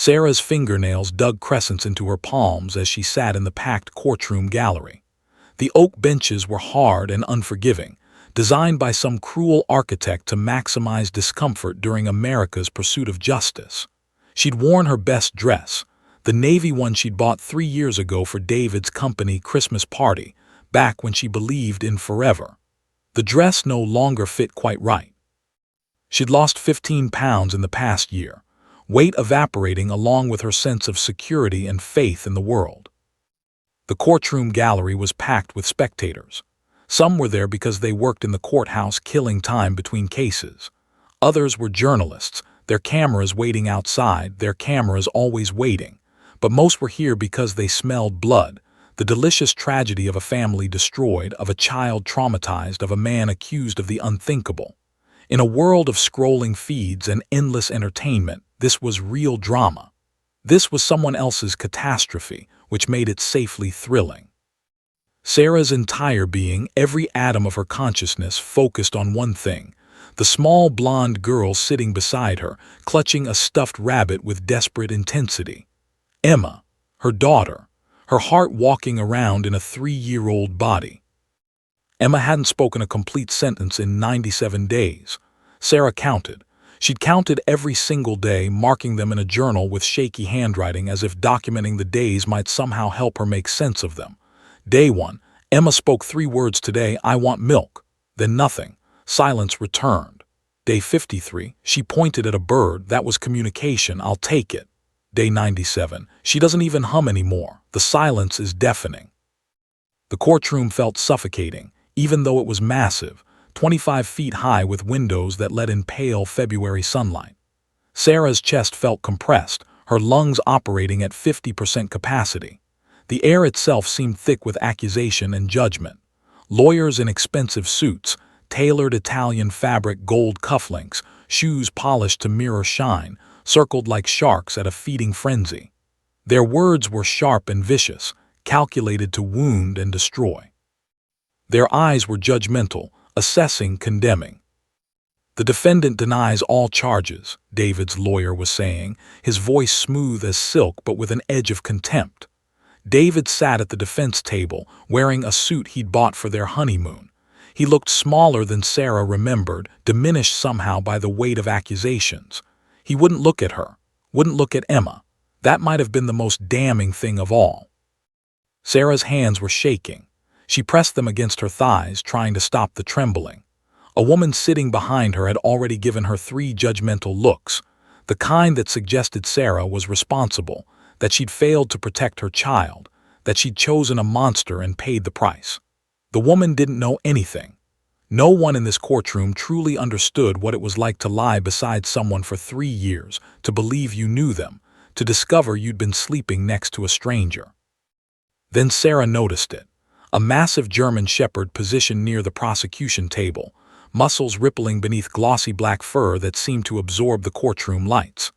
Sarah's fingernails dug crescents into her palms as she sat in the packed courtroom gallery. The oak benches were hard and unforgiving, designed by some cruel architect to maximize discomfort during America's pursuit of justice. She'd worn her best dress, the navy one she'd bought 3 years ago for David's company Christmas party, back when she believed in forever. The dress no longer fit quite right. She'd lost 15 pounds in the past year, weight evaporating along with her sense of security and faith in the world. The courtroom gallery was packed with spectators. Some were there because they worked in the courthouse killing time between cases. Others were journalists, their cameras waiting outside, their cameras always waiting. But most were here because they smelled blood, the delicious tragedy of a family destroyed, of a child traumatized, of a man accused of the unthinkable. In a world of scrolling feeds and endless entertainment, this was real drama. This was someone else's catastrophe, which made it safely thrilling. Sarah's entire being, every atom of her consciousness, focused on one thing: the small blonde girl sitting beside her, clutching a stuffed rabbit with desperate intensity. Emma, her daughter, her heart walking around in a 3-year-old body. Emma hadn't spoken a complete sentence in 97 days. Sarah counted. She'd counted every single day, marking them in a journal with shaky handwriting as if documenting the days might somehow help her make sense of them. Day 1, Emma spoke 3 words today: I want milk. Then nothing. Silence returned. Day 53, she pointed at a bird. That was communication. I'll take it. Day 97, she doesn't even hum anymore. The silence is deafening. The courtroom felt suffocating, even though it was massive, 25 feet high with windows that let in pale February sunlight. Sarah's chest felt compressed, her lungs operating at 50% capacity. The air itself seemed thick with accusation and judgment. Lawyers in expensive suits, tailored Italian fabric gold cufflinks, shoes polished to mirror shine, circled like sharks at a feeding frenzy. Their words were sharp and vicious, calculated to wound and destroy. Their eyes were judgmental, assessing, condemning. The defendant denies all charges, David's lawyer was saying, his voice smooth as silk but with an edge of contempt. David sat at the defense table, wearing a suit he'd bought for their honeymoon. He looked smaller than Sarah remembered, diminished somehow by the weight of accusations. He wouldn't look at her, wouldn't look at Emma. That might have been the most damning thing of all. Sarah's hands were shaking. She pressed them against her thighs, trying to stop the trembling. A woman sitting behind her had already given her 3 judgmental looks, the kind that suggested Sarah was responsible, that she'd failed to protect her child, that she'd chosen a monster and paid the price. The woman didn't know anything. No one in this courtroom truly understood what it was like to lie beside someone for 3 years, to believe you knew them, to discover you'd been sleeping next to a stranger. Then Sarah noticed it. A massive German shepherd positioned near the prosecution table, muscles rippling beneath glossy black fur that seemed to absorb the courtroom lights.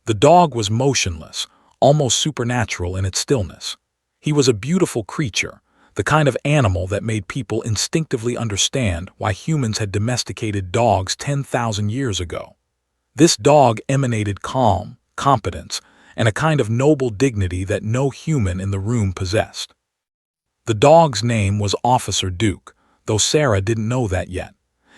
The dog was motionless, almost supernatural in its stillness. He was a beautiful creature, the kind of animal that made people instinctively understand why humans had domesticated dogs 10,000 years ago. This dog emanated calm, competence, and a kind of noble dignity that no human in the room possessed. The dog's name was Officer Duke, though Sarah didn't know that yet.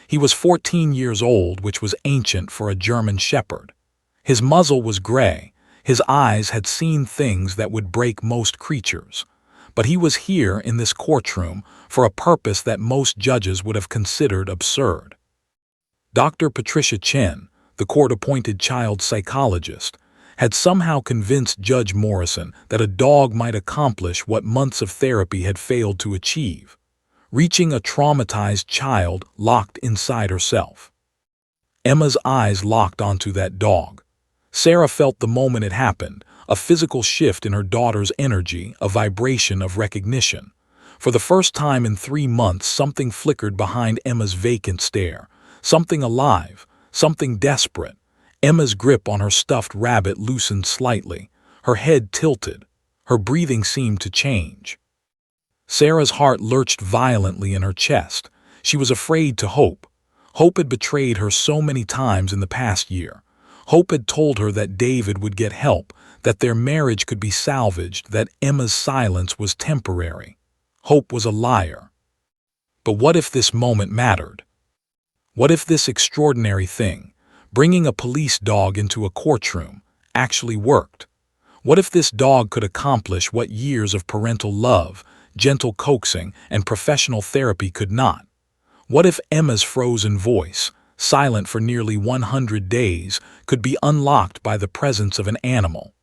He was 14 years old, which was ancient for a German shepherd. His muzzle was gray, his eyes had seen things that would break most creatures. But he was here in this courtroom for a purpose that most judges would have considered absurd. Dr. Patricia Chen, the court-appointed child psychologist, had somehow convinced Judge Morrison that a dog might accomplish what months of therapy had failed to achieve, reaching a traumatized child locked inside herself. Emma's eyes locked onto that dog. Sarah felt the moment it happened, a physical shift in her daughter's energy, a vibration of recognition. For the first time in 3 months, something flickered behind Emma's vacant stare, something alive, something desperate. Emma's grip on her stuffed rabbit loosened slightly, her head tilted, her breathing seemed to change. Sarah's heart lurched violently in her chest. She was afraid to hope. Hope had betrayed her so many times in the past year. Hope had told her that David would get help, that their marriage could be salvaged, that Emma's silence was temporary. Hope was a liar. But what if this moment mattered? What if this extraordinary thing, bringing a police dog into a courtroom, actually worked? What if this dog could accomplish what years of parental love, gentle coaxing, and professional therapy could not? What if Emma's frozen voice, silent for nearly 100 days, could be unlocked by the presence of an animal?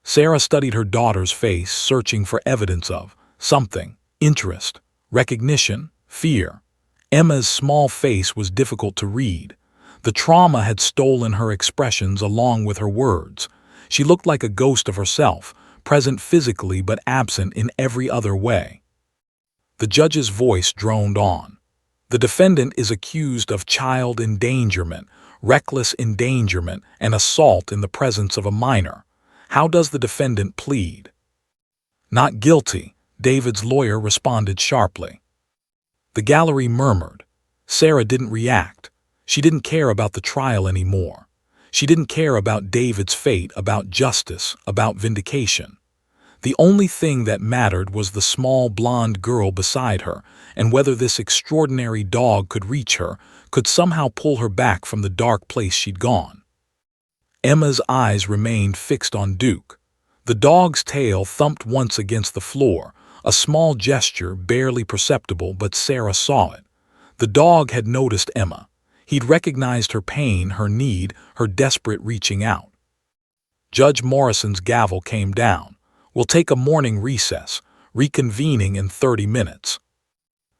Sarah studied her daughter's face, searching for evidence of something: interest, recognition, fear. Emma's small face was difficult to read. The trauma had stolen her expressions along with her words. She looked like a ghost of herself, present physically but absent in every other way. The judge's voice droned on. The defendant is accused of child endangerment, reckless endangerment, and assault in the presence of a minor. How does the defendant plead? Not guilty, David's lawyer responded sharply. The gallery murmured. Sarah didn't react. She didn't care about the trial anymore. She didn't care about David's fate, about justice, about vindication. The only thing that mattered was the small blonde girl beside her, and whether this extraordinary dog could reach her, could somehow pull her back from the dark place she'd gone. Emma's eyes remained fixed on Duke. The dog's tail thumped once against the floor, a small gesture barely perceptible, but Sarah saw it. The dog had noticed Emma. He'd recognized her pain, her need, her desperate reaching out. Judge Morrison's gavel came down. We'll take a morning recess, reconvening in 30 minutes.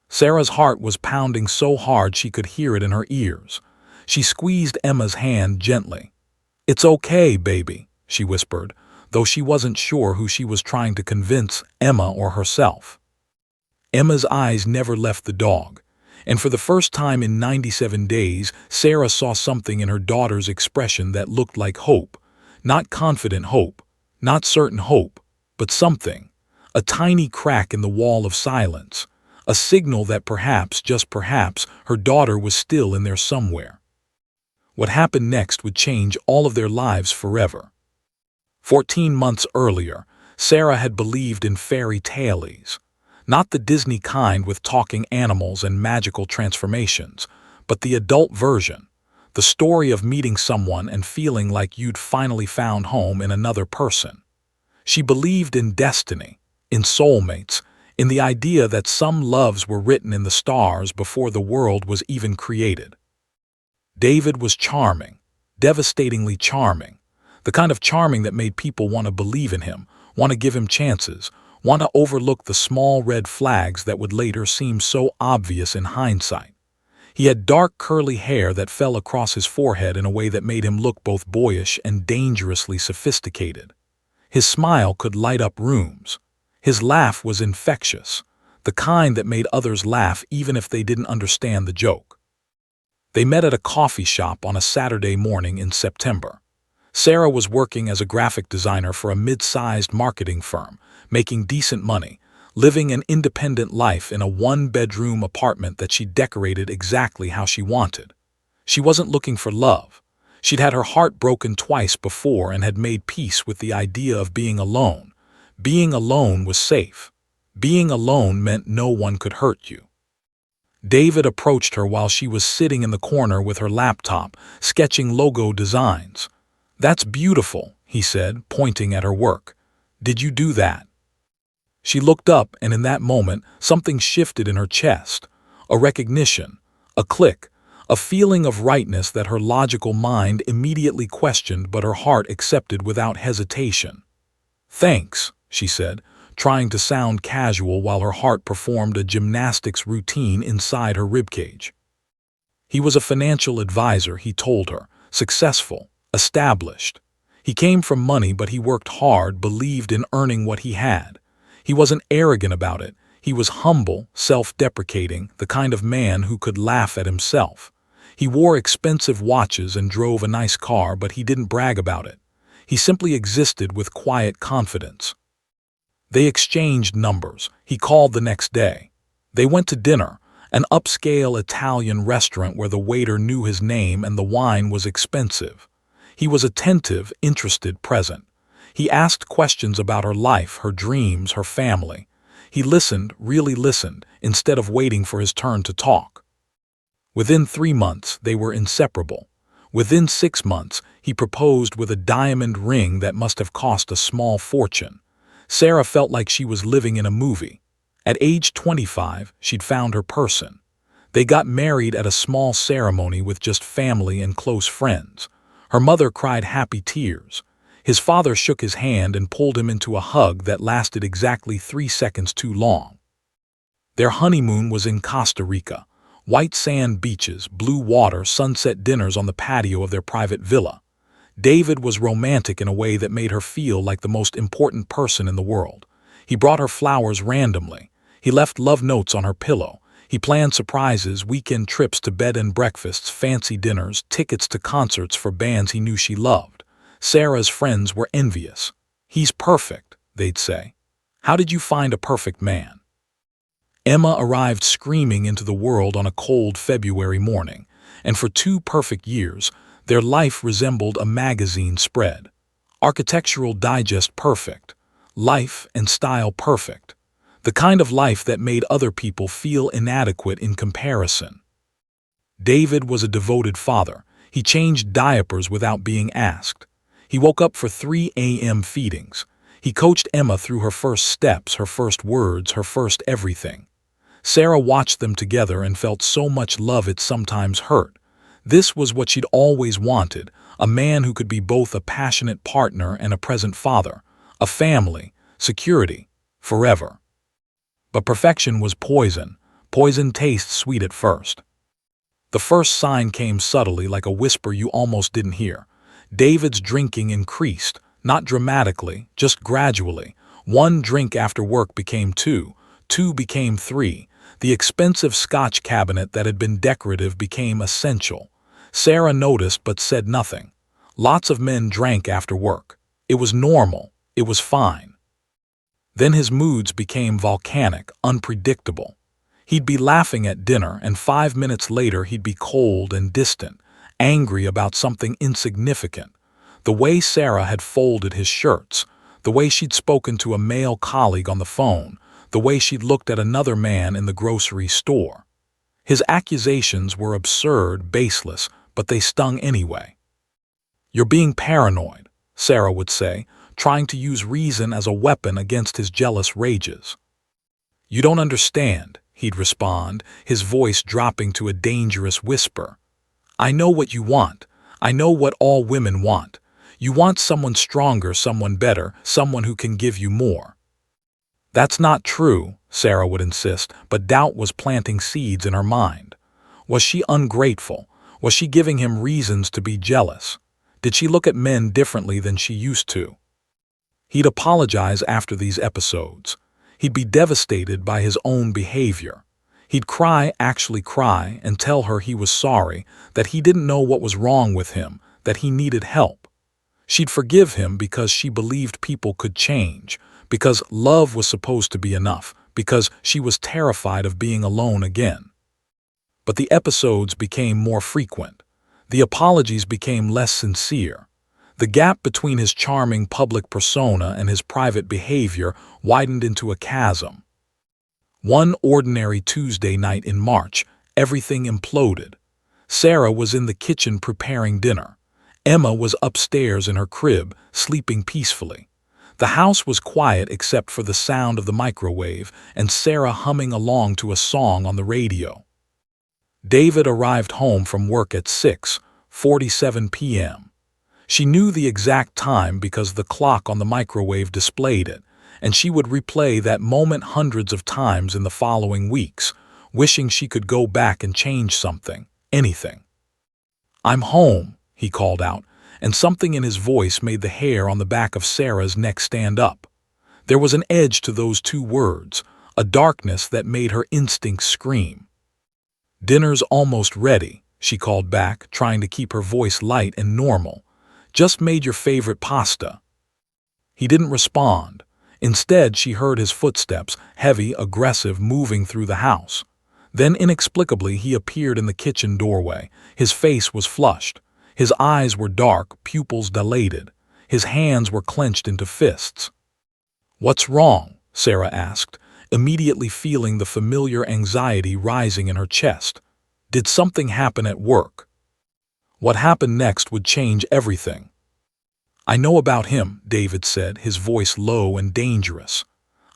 Sarah's heart was pounding so hard she could hear it in her ears. She squeezed Emma's hand gently. "It's okay, baby," she whispered, though she wasn't sure who she was trying to convince, Emma or herself. Emma's eyes never left the dog, and for the first time in 97 days, Sarah saw something in her daughter's expression that looked like hope. Not confident hope, not certain hope, but something. A tiny crack in the wall of silence. A signal that perhaps, just perhaps, her daughter was still in there somewhere. What happened next would change all of their lives forever. 14 months earlier, Sarah had believed in fairy tales. Not the Disney kind with talking animals and magical transformations, but the adult version. The story of meeting someone and feeling like you'd finally found home in another person. She believed in destiny, in soulmates, in the idea that some loves were written in the stars before the world was even created. David was charming, devastatingly charming, the kind of charming that made people want to believe in him, want to give him chances, want to overlook the small red flags that would later seem so obvious in hindsight. He had dark curly hair that fell across his forehead in a way that made him look both boyish and dangerously sophisticated. His smile could light up rooms. His laugh was infectious, the kind that made others laugh even if they didn't understand the joke. They met at a coffee shop on a Saturday morning in September. Sarah was working as a graphic designer for a mid-sized marketing firm, making decent money, living an independent life in a one-bedroom apartment that she decorated exactly how she wanted. She wasn't looking for love. She'd had her heart broken twice before and had made peace with the idea of being alone. Being alone was safe. Being alone meant no one could hurt you. David approached her while she was sitting in the corner with her laptop, sketching logo designs. "That's beautiful," he said, pointing at her work. "Did you do that?" She looked up, and in that moment, something shifted in her chest. A recognition, a click, a feeling of rightness that her logical mind immediately questioned but her heart accepted without hesitation. "Thanks," she said, trying to sound casual while her heart performed a gymnastics routine inside her ribcage. He was a financial advisor, he told her, successful, established. He came from money, but he worked hard, believed in earning what he had. He wasn't arrogant about it. He was humble, self-deprecating, the kind of man who could laugh at himself. He wore expensive watches and drove a nice car, but he didn't brag about it. He simply existed with quiet confidence. They exchanged numbers. He called the next day. They went to dinner, an upscale Italian restaurant where the waiter knew his name and the wine was expensive. He was attentive, interested, present. He asked questions about her life, her dreams, her family. He listened, really listened, instead of waiting for his turn to talk. Within 3 months, they were inseparable. Within 6 months, he proposed with a diamond ring that must have cost a small fortune. Sarah felt like she was living in a movie. At age 25, she'd found her person. They got married at a small ceremony with just family and close friends. Her mother cried happy tears. His father shook his hand and pulled him into a hug that lasted exactly 3 seconds too long. Their honeymoon was in Costa Rica. White sand beaches, blue water, sunset dinners on the patio of their private villa. David was romantic in a way that made her feel like the most important person in the world. He brought her flowers randomly. He left love notes on her pillow. He planned surprises, weekend trips to bed and breakfasts, fancy dinners, tickets to concerts for bands he knew she loved. Sarah's friends were envious. "He's perfect," they'd say. "How did you find a perfect man?" Emma arrived screaming into the world on a cold February morning, and for 2 perfect years, their life resembled a magazine spread. Architectural Digest perfect. Life and style perfect. The kind of life that made other people feel inadequate in comparison. David was a devoted father. He changed diapers without being asked. He woke up for 3 a.m. feedings. He coached Emma through her first steps, her first words, her first everything. Sarah watched them together and felt so much love it sometimes hurt. This was what she'd always wanted, a man who could be both a passionate partner and a present father, a family, security, forever. But perfection was poison. Poison tastes sweet at first. The first sign came subtly, like a whisper you almost didn't hear. David's drinking increased, not dramatically, just gradually. 1 drink after work became 2, 2 became 3. The expensive Scotch cabinet that had been decorative became essential. Sarah noticed but said nothing. Lots of men drank after work. It was normal. It was fine. Then his moods became volcanic, unpredictable. He'd be laughing at dinner, and 5 minutes later he'd be cold and distant, angry about something insignificant. The way Sarah had folded his shirts, the way she'd spoken to a male colleague on the phone, the way she'd looked at another man in the grocery store. His accusations were absurd, baseless, but they stung anyway. "You're being paranoid," Sarah would say, trying to use reason as a weapon against his jealous rages. "You don't understand," he'd respond, his voice dropping to a dangerous whisper. "I know what you want. I know what all women want. You want someone stronger, someone better, someone who can give you more." "That's not true," Sarah would insist, but doubt was planting seeds in her mind. Was she ungrateful? Was she giving him reasons to be jealous? Did she look at men differently than she used to? He'd apologize after these episodes. He'd be devastated by his own behavior. He'd cry, actually cry, and tell her he was sorry, that he didn't know what was wrong with him, that he needed help. She'd forgive him because she believed people could change, because love was supposed to be enough, because she was terrified of being alone again. But the episodes became more frequent. The apologies became less sincere. The gap between his charming public persona and his private behavior widened into a chasm. One ordinary Tuesday night in March, everything imploded. Sarah was in the kitchen preparing dinner. Emma was upstairs in her crib, sleeping peacefully. The house was quiet except for the sound of the microwave and Sarah humming along to a song on the radio. David arrived home from work at 6:47 p.m. She knew the exact time because the clock on the microwave displayed it, and she would replay that moment hundreds of times in the following weeks, wishing she could go back and change something, anything. "I'm home," he called out, and something in his voice made the hair on the back of Sarah's neck stand up. There was an edge to those 2 words, a darkness that made her instincts scream. "Dinner's almost ready," she called back, trying to keep her voice light and normal. "Just made your favorite pasta." He didn't respond. Instead, she heard his footsteps, heavy, aggressive, moving through the house. Then inexplicably he appeared in the kitchen doorway. His face was flushed. His eyes were dark, pupils dilated. His hands were clenched into fists. "What's wrong?" Sarah asked, immediately feeling the familiar anxiety rising in her chest. Did something happen at work? What happened next would change everything. "I know about him," David said, his voice low and dangerous.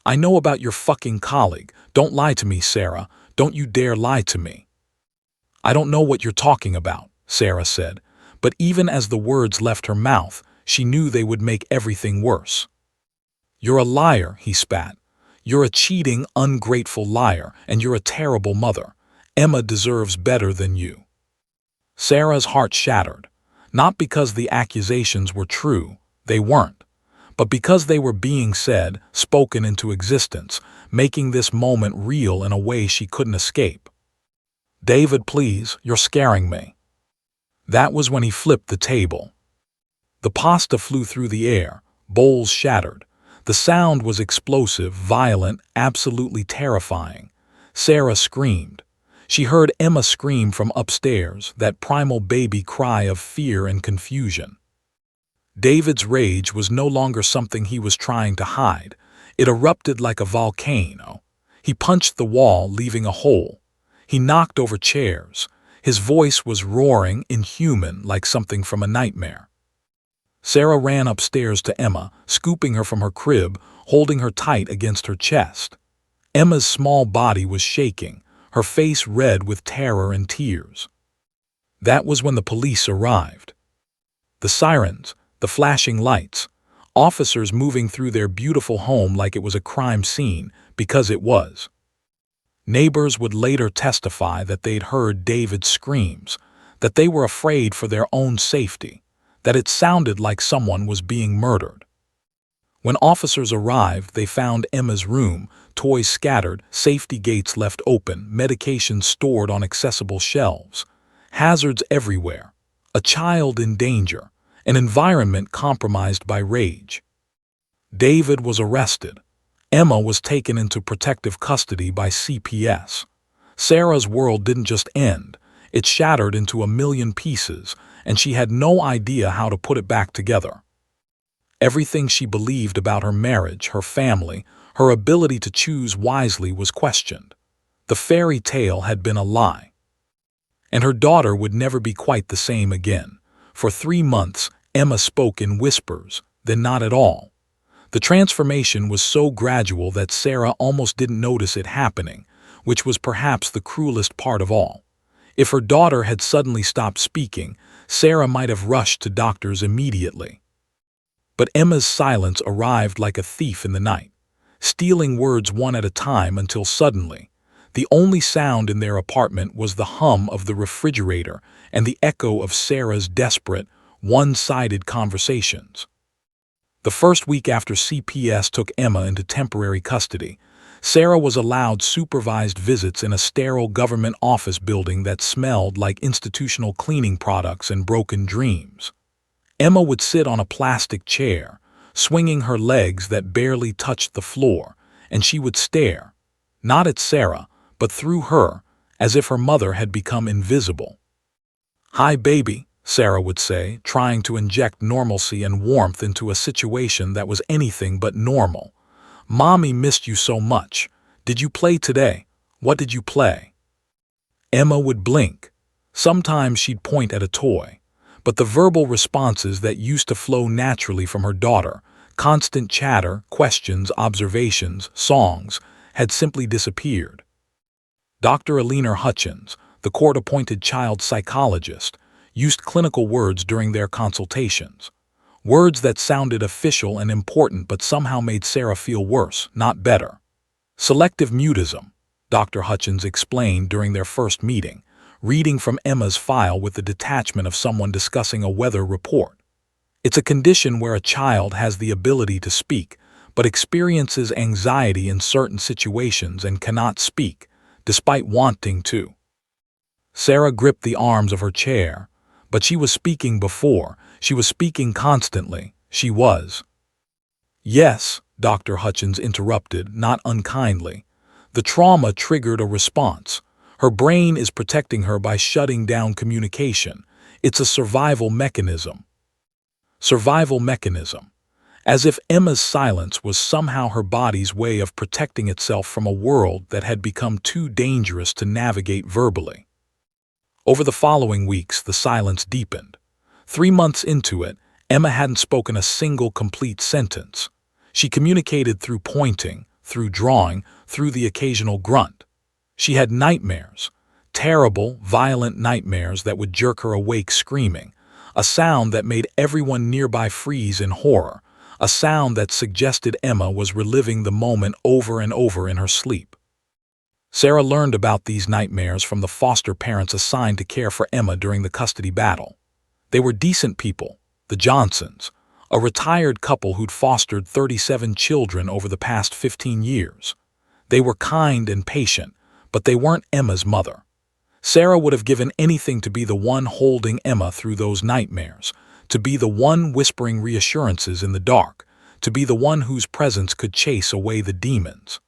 "I know about your fucking colleague. Don't lie to me, Sarah. Don't you dare lie to me." "I don't know what you're talking about," Sarah said, but even as the words left her mouth, she knew they would make everything worse. "You're a liar," he spat. "You're a cheating, ungrateful liar, and you're a terrible mother. Emma deserves better than you." Sarah's heart shattered, not because the accusations were true, they weren't, but because they were being said, spoken into existence, making this moment real in a way she couldn't escape. "David, please, you're scaring me." That was when he flipped the table. The pasta flew through the air, bowls shattered. The sound was explosive, violent, absolutely terrifying. Sarah screamed. She heard Emma scream from upstairs, that primal baby cry of fear and confusion. David's rage was no longer something he was trying to hide. It erupted like a volcano. He punched the wall, leaving a hole. He knocked over chairs. His voice was roaring, inhuman, like something from a nightmare. Sarah ran upstairs to Emma, scooping her from her crib, holding her tight against her chest. Emma's small body was shaking, her face red with terror and tears. That was when the police arrived. The sirens, the flashing lights, officers moving through their beautiful home like it was a crime scene, because it was. Neighbors would later testify that they'd heard David's screams, that they were afraid for their own safety, that it sounded like someone was being murdered. When officers arrived, they found Emma's room, toys scattered, safety gates left open, medications stored on accessible shelves, hazards everywhere, a child in danger, an environment compromised by rage. David was arrested. Emma was taken into protective custody by CPS. Sarah's world didn't just end, it shattered into a million pieces, and she had no idea how to put it back together. Everything she believed about her marriage, her family, her ability to choose wisely was questioned. The fairy tale had been a lie. And her daughter would never be quite the same again. For 3 months, Emma spoke in whispers, then not at all. The transformation was so gradual that Sarah almost didn't notice it happening, which was perhaps the cruelest part of all. If her daughter had suddenly stopped speaking, Sarah might have rushed to doctors immediately. But Emma's silence arrived like a thief in the night, stealing words one at a time until suddenly, the only sound in their apartment was the hum of the refrigerator and the echo of Sarah's desperate, one-sided conversations. The first week after CPS took Emma into temporary custody, Sarah was allowed supervised visits in a sterile government office building that smelled like institutional cleaning products and broken dreams. Emma would sit on a plastic chair, swinging her legs that barely touched the floor, and she would stare, not at Sarah, but through her, as if her mother had become invisible. "Hi, baby," Sarah would say, trying to inject normalcy and warmth into a situation that was anything but normal. "Mommy missed you so much. Did you play today? What did you play?" Emma would blink. Sometimes she'd point at a toy. But the verbal responses that used to flow naturally from her daughter, constant chatter, questions, observations, songs, had simply disappeared. Dr. Alina Hutchins, the court-appointed child psychologist, used clinical words during their consultations. Words that sounded official and important but somehow made Sarah feel worse, not better. "Selective mutism," Dr. Hutchins explained during their first meeting, reading from Emma's file with the detachment of someone discussing a weather report. "It's a condition where a child has the ability to speak, but experiences anxiety in certain situations and cannot speak, despite wanting to." Sarah gripped the arms of her chair. But she was speaking before. She was speaking constantly. She was. "Yes," Dr. Hutchins interrupted, not unkindly. "The trauma triggered a response. Her brain is protecting her by shutting down communication. It's a survival mechanism. Survival mechanism. As if Emma's silence was somehow her body's way of protecting itself from a world that had become too dangerous to navigate verbally. Over the following weeks, the silence deepened. 3 months into it, Emma hadn't spoken a single complete sentence. She communicated through pointing, through drawing, through the occasional grunt. She had nightmares, terrible, violent nightmares that would jerk her awake screaming, a sound that made everyone nearby freeze in horror, a sound that suggested Emma was reliving the moment over and over in her sleep. Sarah learned about these nightmares from the foster parents assigned to care for Emma during the custody battle. They were decent people, the Johnsons, a retired couple who'd fostered 37 children over the past 15 years. They were kind and patient, but they weren't Emma's mother. Sarah would have given anything to be the one holding Emma through those nightmares, to be the one whispering reassurances in the dark, to be the one whose presence could chase away the demons.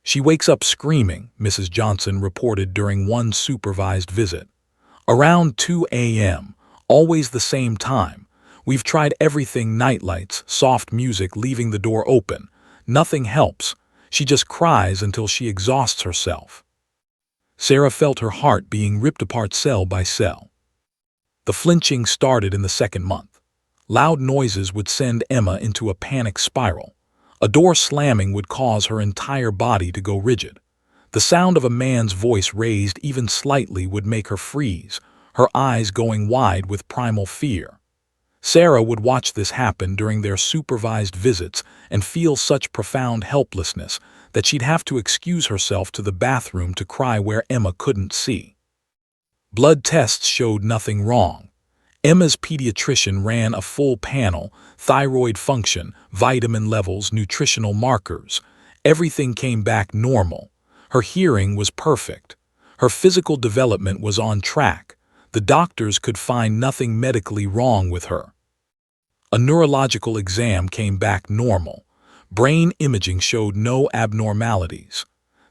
She wakes up screaming, Mrs. Johnson reported during one supervised visit. Around 2 a.m., always the same time. We've tried everything, nightlights, soft music, leaving the door open. Nothing helps. She just cries until she exhausts herself. Sarah felt her heart being ripped apart cell by cell. The flinching started in the second month. Loud noises would send Emma into a panic spiral. A door slamming would cause her entire body to go rigid. The sound of a man's voice raised even slightly would make her freeze, her eyes going wide with primal fear. Sarah would watch this happen during their supervised visits and feel such profound helplessness that she'd have to excuse herself to the bathroom to cry where Emma couldn't see. Blood tests showed nothing wrong. Emma's pediatrician ran a full panel: thyroid function, vitamin levels, nutritional markers. Everything came back normal. Her hearing was perfect. Her physical development was on track. The doctors could find nothing medically wrong with her. A neurological exam came back normal. Brain imaging showed no abnormalities.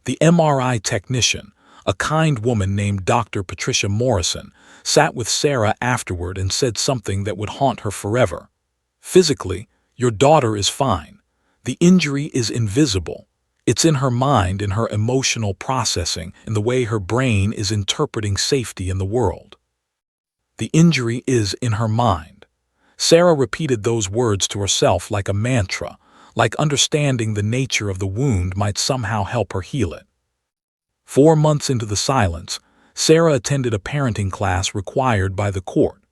The MRI technician, a kind woman named Dr. Patricia Morrison, sat with Sarah afterward and said something that would haunt her forever. Physically, your daughter is fine. The injury is invisible. It's in her mind, in her emotional processing, in the way her brain is interpreting safety in the world. The injury is in her mind. Sarah repeated those words to herself like a mantra, like understanding the nature of the wound might somehow help her heal it. 4 months into the silence, Sarah attended a parenting class required by the court.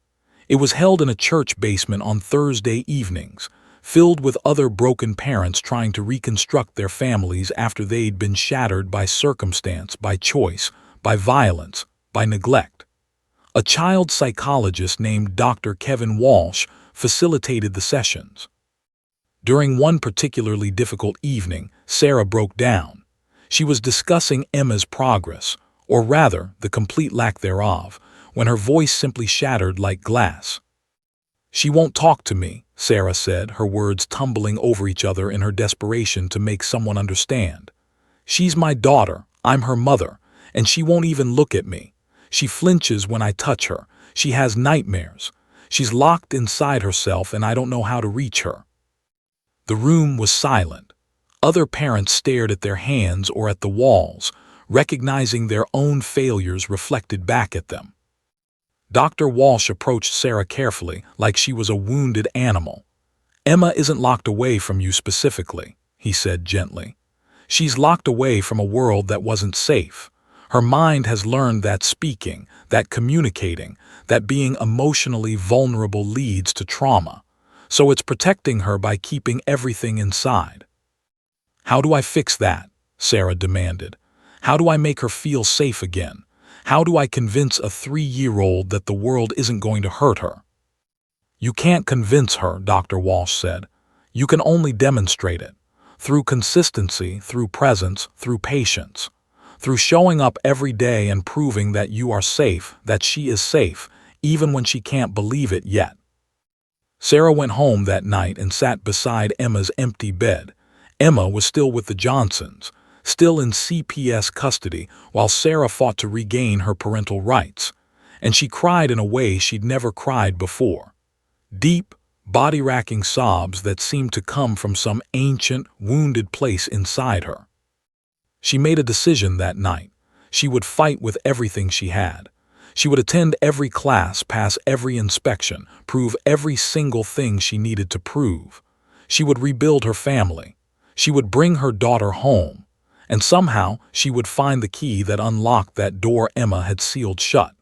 It was held in a church basement on Thursday evenings, filled with other broken parents trying to reconstruct their families after they'd been shattered by circumstance, by choice, by violence, by neglect. A child psychologist named Dr. Kevin Walsh facilitated the sessions. During one particularly difficult evening, Sarah broke down. She was discussing Emma's progress, or rather, the complete lack thereof, when her voice simply shattered like glass. "She won't talk to me," Sarah said, her words tumbling over each other in her desperation to make someone understand. "She's my daughter, I'm her mother, and she won't even look at me. She flinches when I touch her. She has nightmares. She's locked inside herself and I don't know how to reach her." The room was silent. Other parents stared at their hands or at the walls, recognizing their own failures reflected back at them. Dr. Walsh approached Sarah carefully, like she was a wounded animal. "Emma isn't locked away from you specifically," he said gently. "She's locked away from a world that wasn't safe. Her mind has learned that speaking, that communicating, that being emotionally vulnerable leads to trauma. So it's protecting her by keeping everything inside." "How do I fix that?" Sarah demanded. "How do I make her feel safe again? How do I convince a 3-year-old that the world isn't going to hurt her?" "You can't convince her," Dr. Walsh said. "You can only demonstrate it. Through consistency, through presence, through patience. Through showing up every day and proving that you are safe, that she is safe, even when she can't believe it yet." Sarah went home that night and sat beside Emma's empty bed. Emma was still with the Johnsons, still in CPS custody, while Sarah fought to regain her parental rights. and she cried in a way she'd never cried before. Deep, body-racking sobs that seemed to come from some ancient, wounded place inside her. She made a decision that night. She would fight with everything she had. She would attend every class, pass every inspection, prove every single thing she needed to prove. She would rebuild her family. She would bring her daughter home. And somehow she would find the key that unlocked that door Emma had sealed shut.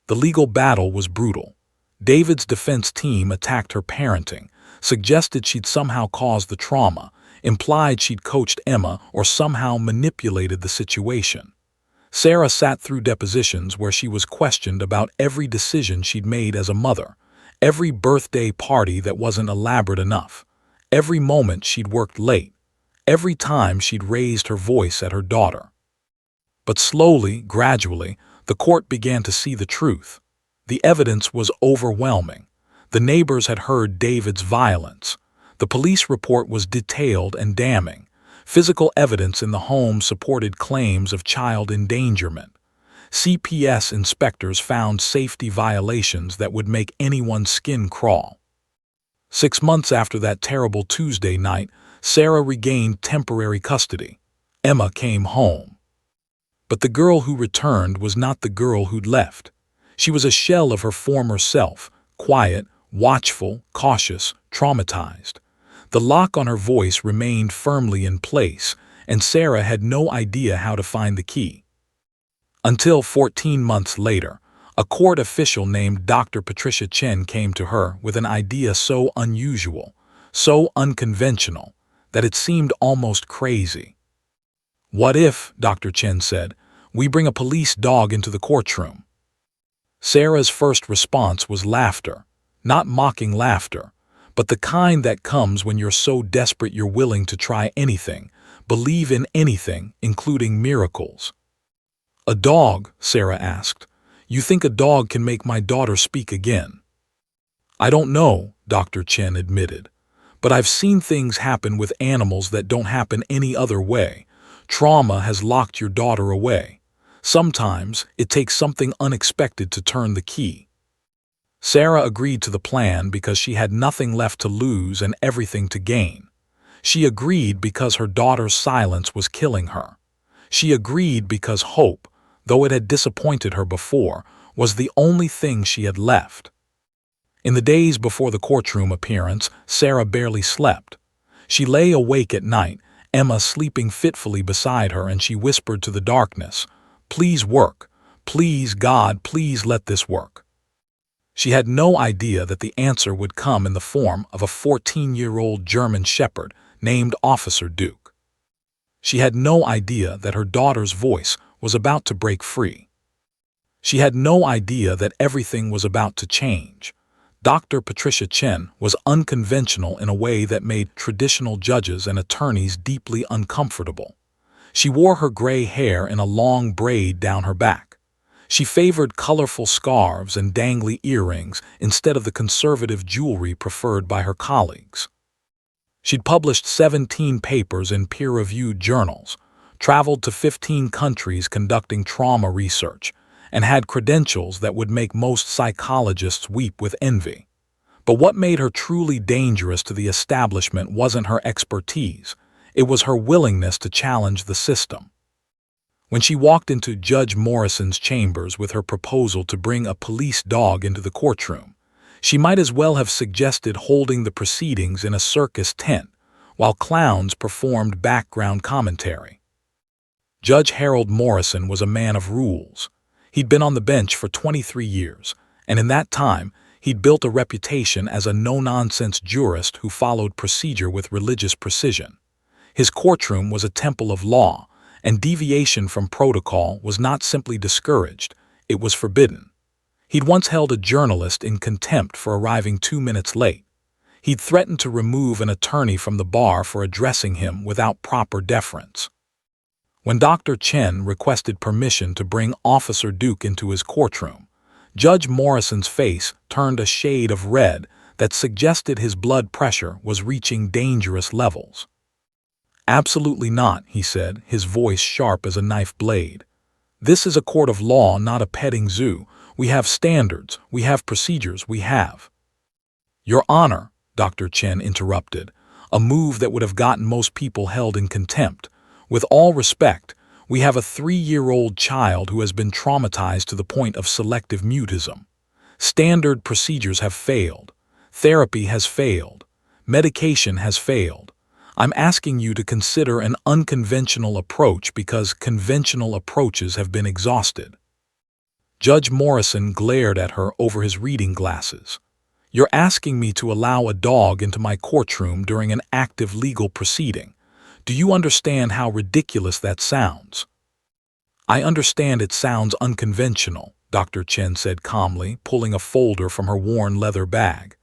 The legal battle was brutal. David's defense team attacked her parenting, suggested she'd somehow caused the trauma, implied she'd coached Emma or somehow manipulated the situation. Sarah sat through depositions where she was questioned about every decision she'd made as a mother, every birthday party that wasn't elaborate enough, every moment she'd worked late, every time she'd raised her voice at her daughter. But slowly, gradually, the court began to see the truth. The evidence was overwhelming. The neighbors had heard David's violence. The police report was detailed and damning. Physical evidence in the home supported claims of child endangerment. CPS inspectors found safety violations that would make anyone's skin crawl. 6 months after that terrible Tuesday night, Sarah regained temporary custody. Emma came home. But the girl who returned was not the girl who'd left. She was a shell of her former self, quiet, watchful, cautious, traumatized. The lock on her voice remained firmly in place, and Sarah had no idea how to find the key. Until 14 months later, a court official named Dr. Patricia Chen came to her with an idea so unusual, so unconventional, that it seemed almost crazy. "What if," Dr. Chen said, "we bring a police dog into the courtroom?" Sarah's first response was laughter, not mocking laughter, but the kind that comes when you're so desperate you're willing to try anything, believe in anything, including miracles. "A dog?" Sarah asked. "You think a dog can make my daughter speak again?" "I don't know," Dr. Chen admitted, "but I've seen things happen with animals that don't happen any other way. Trauma has locked your daughter away. Sometimes it takes something unexpected to turn the key." Sarah agreed to the plan because she had nothing left to lose and everything to gain. She agreed because her daughter's silence was killing her. She agreed because hope, though it had disappointed her before, was the only thing she had left. In the days before the courtroom appearance, Sarah barely slept. She lay awake at night, Emma sleeping fitfully beside her, and she whispered to the darkness, "Please work. Please, God, please let this work." She had no idea that the answer would come in the form of a 14-year-old German shepherd named Officer Duke. She had no idea that her daughter's voice was about to break free. She had no idea that everything was about to change. Dr. Patricia Chen was unconventional in a way that made traditional judges and attorneys deeply uncomfortable. She wore her gray hair in a long braid down her back. She favored colorful scarves and dangly earrings instead of the conservative jewelry preferred by her colleagues. She'd published 17 papers in peer-reviewed journals, traveled to 15 countries conducting trauma research, and had credentials that would make most psychologists weep with envy. But what made her truly dangerous to the establishment wasn't her expertise. It was her willingness to challenge the system. When she walked into Judge Morrison's chambers with her proposal to bring a police dog into the courtroom, she might as well have suggested holding the proceedings in a circus tent while clowns performed background commentary. Judge Harold Morrison was a man of rules. He'd been on the bench for 23 years, and in that time, he'd built a reputation as a no-nonsense jurist who followed procedure with religious precision. His courtroom was a temple of law, and deviation from protocol was not simply discouraged, it was forbidden. He'd once held a journalist in contempt for arriving 2 minutes late. He'd threatened to remove an attorney from the bar for addressing him without proper deference. When Dr. Chen requested permission to bring Officer Duke into his courtroom, Judge Morrison's face turned a shade of red that suggested his blood pressure was reaching dangerous levels. "Absolutely not," he said, his voice sharp as a knife blade. "This is a court of law, not a petting zoo. We have standards, we have procedures, we have. Your Honor, Dr. Chen interrupted, a move that would have gotten most people held in contempt. With all respect, we have a 3-year-old child who has been traumatized to the point of selective mutism. Standard procedures have failed. Therapy has failed. Medication has failed. I'm asking you to consider an unconventional approach because conventional approaches have been exhausted. Judge Morrison glared at her over his reading glasses. You're asking me to allow a dog into my courtroom during an active legal proceeding. Do you understand how ridiculous that sounds? I understand it sounds unconventional, Dr. Chen said calmly, pulling a folder from her worn leather bag.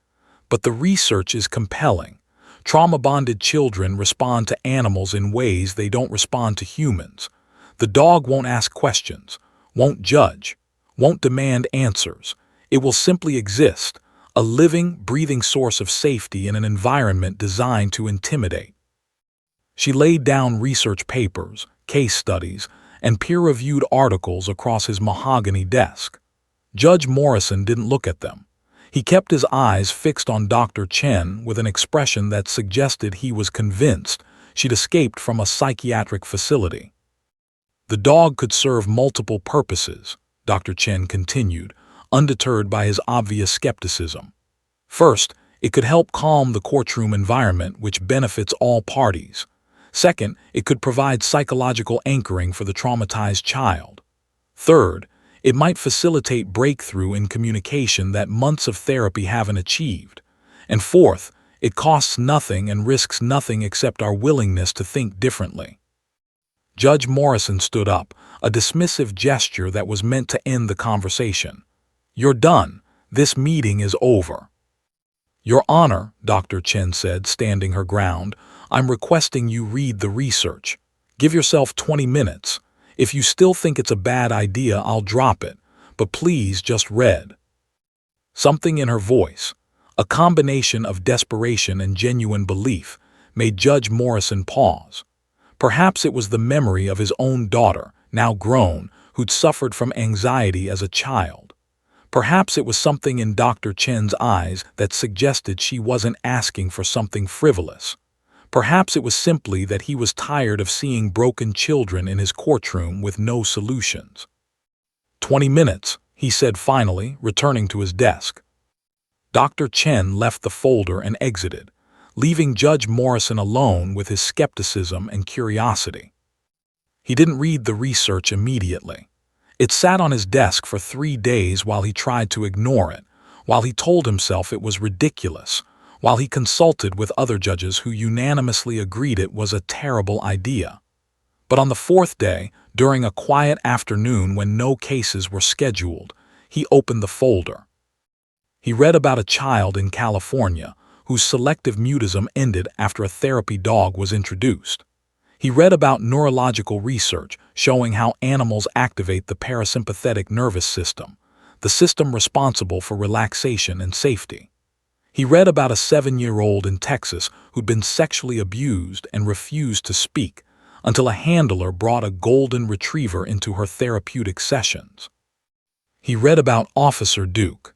But the research is compelling. Trauma-bonded children respond to animals in ways they don't respond to humans. The dog won't ask questions, won't judge, won't demand answers. It will simply exist, a living, breathing source of safety in an environment designed to intimidate. She laid down research papers, case studies, and peer-reviewed articles across his mahogany desk. Judge Morrison didn't look at them. He kept his eyes fixed on Dr. Chen with an expression that suggested he was convinced she'd escaped from a psychiatric facility. The dog could serve multiple purposes, Dr. Chen continued, undeterred by his obvious skepticism. First, it could help calm the courtroom environment, which benefits all parties. Second, it could provide psychological anchoring for the traumatized child. Third, it might facilitate breakthrough in communication that months of therapy haven't achieved. And fourth, it costs nothing and risks nothing except our willingness to think differently. Judge Morrison stood up, a dismissive gesture that was meant to end the conversation. You're done. This meeting is over. Your Honor, Dr. Chen said, standing her ground, I'm requesting you read the research. Give yourself 20 minutes. If you still think it's a bad idea, I'll drop it, but please just read. Something in her voice, a combination of desperation and genuine belief, made Judge Morrison pause. Perhaps it was the memory of his own daughter, now grown, who'd suffered from anxiety as a child. Perhaps it was something in Dr. Chen's eyes that suggested she wasn't asking for something frivolous. Perhaps it was simply that he was tired of seeing broken children in his courtroom with no solutions. 20 minutes, he said finally, returning to his desk. Dr. Chen left the folder and exited, leaving Judge Morrison alone with his skepticism and curiosity. He didn't read the research immediately. It sat on his desk for 3 days while he tried to ignore it, while he told himself it was ridiculous, while he consulted with other judges who unanimously agreed it was a terrible idea. But on the 4th day, during a quiet afternoon when no cases were scheduled, he opened the folder. He read about a child in California whose selective mutism ended after a therapy dog was introduced. He read about neurological research showing how animals activate the parasympathetic nervous system, the system responsible for relaxation and safety. He read about a 7-year-old in Texas who'd been sexually abused and refused to speak until a handler brought a golden retriever into her therapeutic sessions. He read about Officer Duke.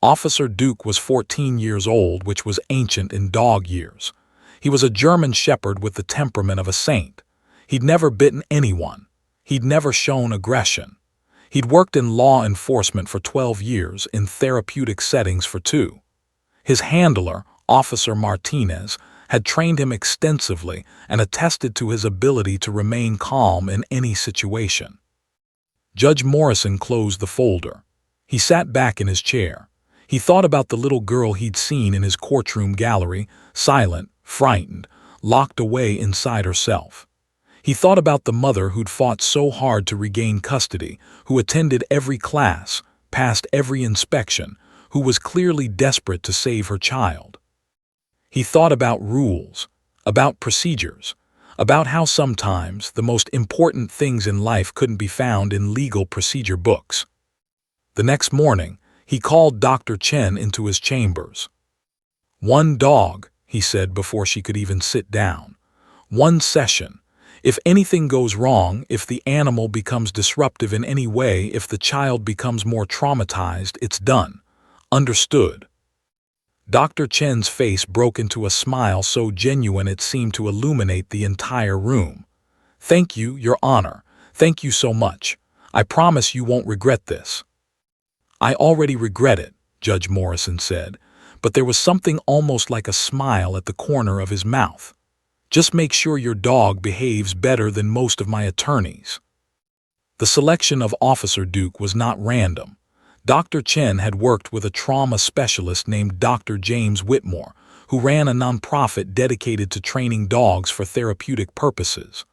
Officer Duke was 14 years old, which was ancient in dog years. He was a German shepherd with the temperament of a saint. He'd never bitten anyone. He'd never shown aggression. He'd worked in law enforcement for 12 years, in therapeutic settings for 2. His handler, Officer Martinez, had trained him extensively and attested to his ability to remain calm in any situation. Judge Morrison closed the folder. He sat back in his chair. He thought about the little girl he'd seen in his courtroom gallery, silent, frightened, locked away inside herself. He thought about the mother who'd fought so hard to regain custody, who attended every class, passed every inspection, who was clearly desperate to save her child. He thought about rules, about procedures, about how sometimes the most important things in life couldn't be found in legal procedure books. The next morning, he called Dr. Chen into his chambers. "One dog," he said before she could even sit down. "One session. If anything goes wrong, if the animal becomes disruptive in any way, if the child becomes more traumatized, it's done. Understood. Dr. Chen's face broke into a smile so genuine it seemed to illuminate the entire room. Thank you, Your Honor. Thank you so much. I promise you won't regret this. I already regret it, Judge Morrison said, but there was something almost like a smile at the corner of his mouth. Just make sure your dog behaves better than most of my attorneys. The selection of Officer Duke was not random. Dr. Chen had worked with a trauma specialist named Dr. James Whitmore, who ran a nonprofit dedicated to training dogs for therapeutic purposes.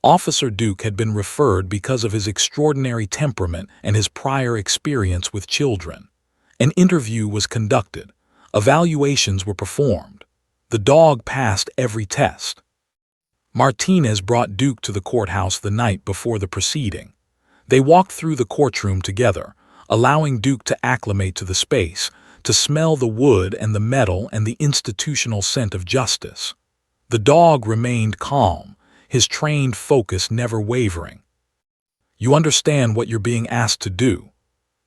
Officer Duke had been referred because of his extraordinary temperament and his prior experience with children. An interview was conducted. Evaluations were performed. The dog passed every test. Martinez brought Duke to the courthouse the night before the proceeding. They walked through the courtroom together, allowing Duke to acclimate to the space, to smell the wood and the metal and the institutional scent of justice. The dog remained calm, his trained focus never wavering. You understand what you're being asked to do?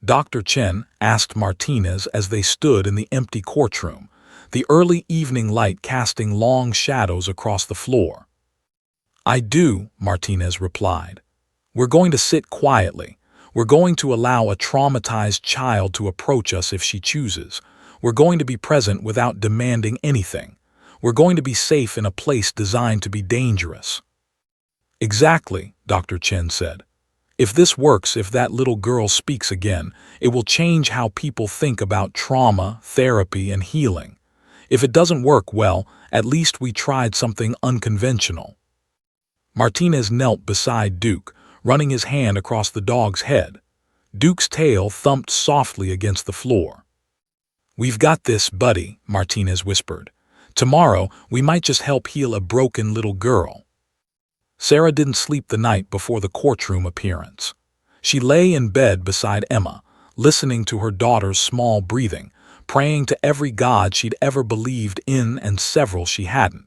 Dr. Chen asked Martinez as they stood in the empty courtroom, the early evening light casting long shadows across the floor. I do, Martinez replied. We're going to sit quietly. We're going to allow a traumatized child to approach us if she chooses. We're going to be present without demanding anything. We're going to be safe in a place designed to be dangerous. Exactly, Dr. Chen said. If this works, if that little girl speaks again, it will change how people think about trauma, therapy, and healing. If it doesn't work, well, at least we tried something unconventional. Martinez knelt beside Duke, running his hand across the dog's head. Duke's tail thumped softly against the floor. We've got this, buddy, Martinez whispered. Tomorrow, we might just help heal a broken little girl. Sarah didn't sleep the night before the courtroom appearance. She lay in bed beside Emma, listening to her daughter's small breathing, praying to every god she'd ever believed in and several she hadn't.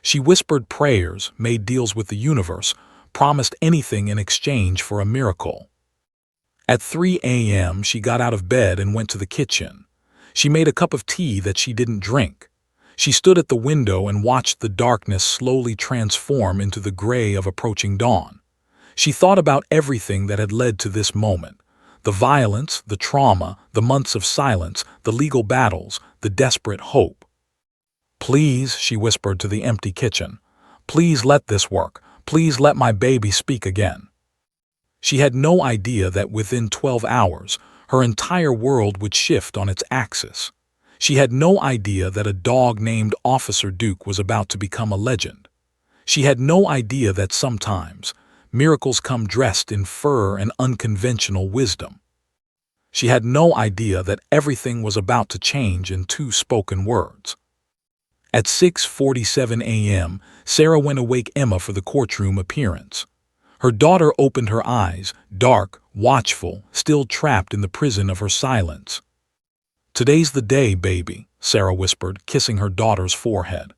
She whispered prayers, made deals with the universe, promised anything in exchange for a miracle. At 3 a.m., she got out of bed and went to the kitchen. She made a cup of tea that she didn't drink. She stood at the window and watched the darkness slowly transform into the gray of approaching dawn. She thought about everything that had led to this moment. The violence, the trauma, the months of silence, the legal battles, the desperate hope. Please, she whispered to the empty kitchen. Please let this work. Please let my baby speak again. She had no idea that within 12 hours, her entire world would shift on its axis. She had no idea that a dog named Officer Duke was about to become a legend. She had no idea that sometimes miracles come dressed in fur and unconventional wisdom. She had no idea that everything was about to change in 2 spoken words. At 6:47 a.m., Sarah went to wake Emma for the courtroom appearance. Her daughter opened her eyes, dark, watchful, still trapped in the prison of her silence. Today's the day, baby, Sarah whispered, kissing her daughter's forehead.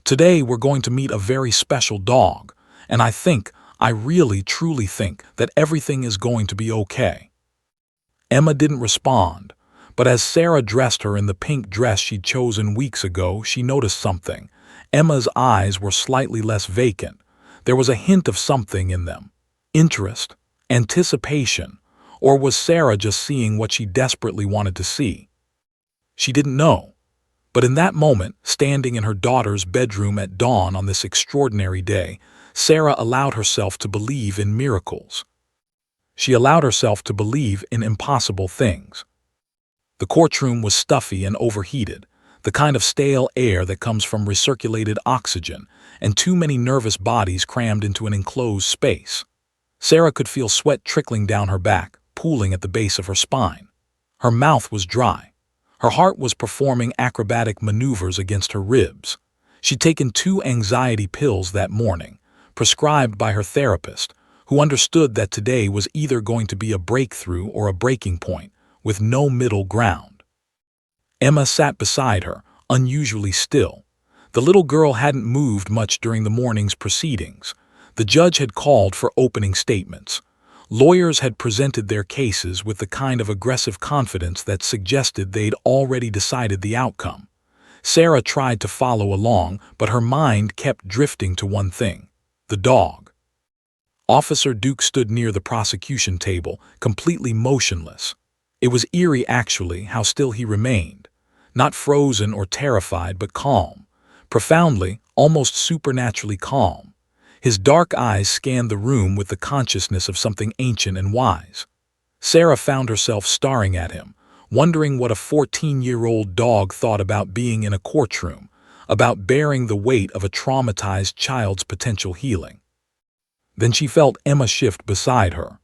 Today we're going to meet a very special dog, and I really, truly think that everything is going to be okay. Emma didn't respond, but as Sarah dressed her in the pink dress she'd chosen weeks ago, she noticed something. Emma's eyes were slightly less vacant. There was a hint of something in them. Interest, anticipation, or was Sarah just seeing what she desperately wanted to see? She didn't know. But in that moment, standing in her daughter's bedroom at dawn on this extraordinary day, Sarah allowed herself to believe in miracles. She allowed herself to believe in impossible things. The courtroom was stuffy and overheated, the kind of stale air that comes from recirculated oxygen and too many nervous bodies crammed into an enclosed space. Sarah could feel sweat trickling down her back, pooling at the base of her spine. Her mouth was dry. Her heart was performing acrobatic maneuvers against her ribs. She'd taken 2 anxiety pills that morning, prescribed by her therapist, who understood that today was either going to be a breakthrough or a breaking point, with no middle ground. Emma sat beside her, unusually still. The little girl hadn't moved much during the morning's proceedings. The judge had called for opening statements. Lawyers had presented their cases with the kind of aggressive confidence that suggested they'd already decided the outcome. Sarah tried to follow along, but her mind kept drifting to one thing: the dog. Officer Duke stood near the prosecution table, completely motionless. It was eerie, actually, how still he remained. Not frozen or terrified, but calm. Profoundly, almost supernaturally calm. His dark eyes scanned the room with the consciousness of something ancient and wise. Sarah found herself staring at him, wondering what a 14-year-old dog thought about being in a courtroom, about bearing the weight of a traumatized child's potential healing. Then she felt Emma shift beside her.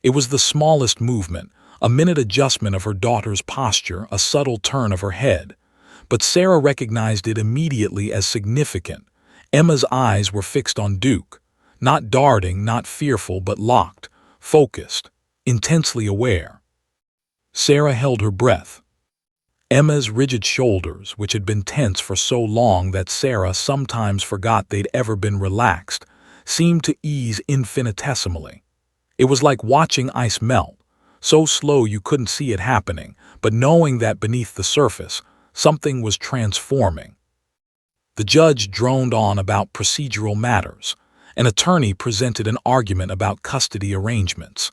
It was the smallest movement, a minute adjustment of her daughter's posture, a subtle turn of her head. But Sarah recognized it immediately as significant. Emma's eyes were fixed on Duke, not darting, not fearful, but locked, focused, intensely aware. Sarah held her breath. Emma's rigid shoulders, which had been tense for so long that Sarah sometimes forgot they'd ever been relaxed, seemed to ease infinitesimally. It was like watching ice melt, so slow you couldn't see it happening, but knowing that beneath the surface, something was transforming. The judge droned on about procedural matters. An attorney presented an argument about custody arrangements.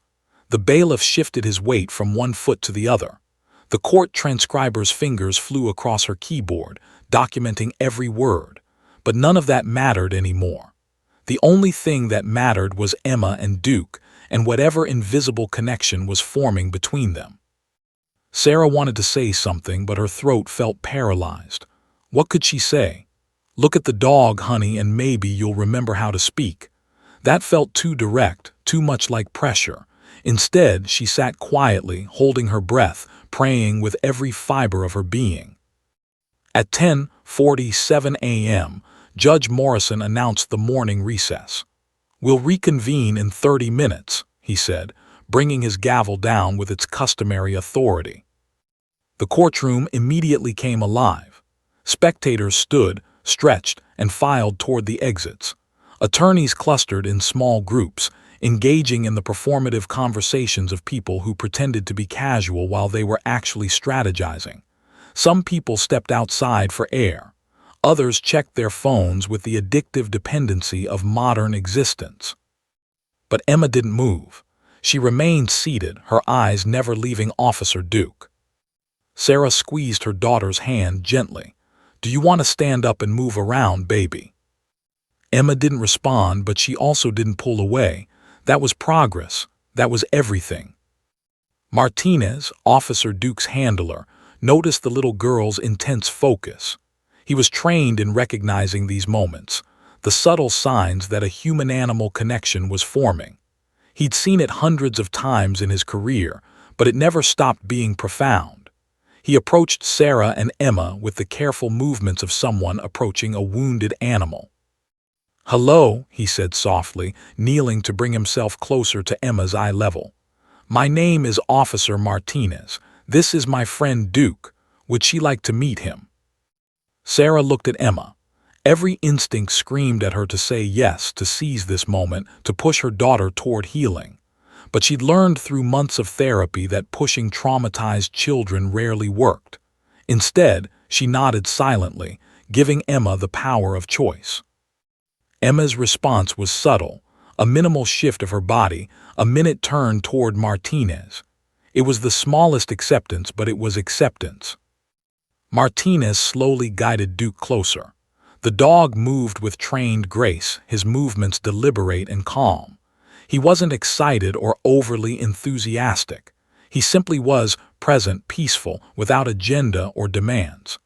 The bailiff shifted his weight from one foot to the other. The court transcriber's fingers flew across her keyboard, documenting every word. But none of that mattered anymore. The only thing that mattered was Emma and Duke, and whatever invisible connection was forming between them. Sarah wanted to say something, but her throat felt paralyzed. What could she say? "Look at the dog, honey, and maybe you'll remember how to speak." That felt too direct, too much like pressure. Instead, she sat quietly, holding her breath, praying with every fiber of her being. At 10:47 a.m., Judge Morrison announced the morning recess. "We'll reconvene in 30 minutes, he said, bringing his gavel down with its customary authority. The courtroom immediately came alive. Spectators stood, stretched, and filed toward the exits. Attorneys clustered in small groups, engaging in the performative conversations of people who pretended to be casual while they were actually strategizing. Some people stepped outside for air. Others checked their phones with the addictive dependency of modern existence. But Emma didn't move. She remained seated, her eyes never leaving Officer Duke. Sarah squeezed her daughter's hand gently. "Do you want to stand up and move around, baby?" Emma didn't respond, but she also didn't pull away. That was progress. That was everything. Martinez, Officer Duke's handler, noticed the little girl's intense focus. He was trained in recognizing these moments, the subtle signs that a human-animal connection was forming. He'd seen it hundreds of times in his career, but it never stopped being profound. He approached Sarah and Emma with the careful movements of someone approaching a wounded animal. "Hello," he said softly, kneeling to bring himself closer to Emma's eye level. "My name is Officer Martinez. This is my friend Duke. Would she like to meet him?" Sarah looked at Emma. Every instinct screamed at her to say yes, to seize this moment, to push her daughter toward healing. But she'd learned through months of therapy that pushing traumatized children rarely worked. Instead, she nodded silently, giving Emma the power of choice. Emma's response was subtle, a minimal shift of her body, a minute turn toward Martinez. It was the smallest acceptance, but it was acceptance. Martinez slowly guided Duke closer. The dog moved with trained grace, his movements deliberate and calm. He wasn't excited or overly enthusiastic. He simply was present, peaceful, without agenda or demands.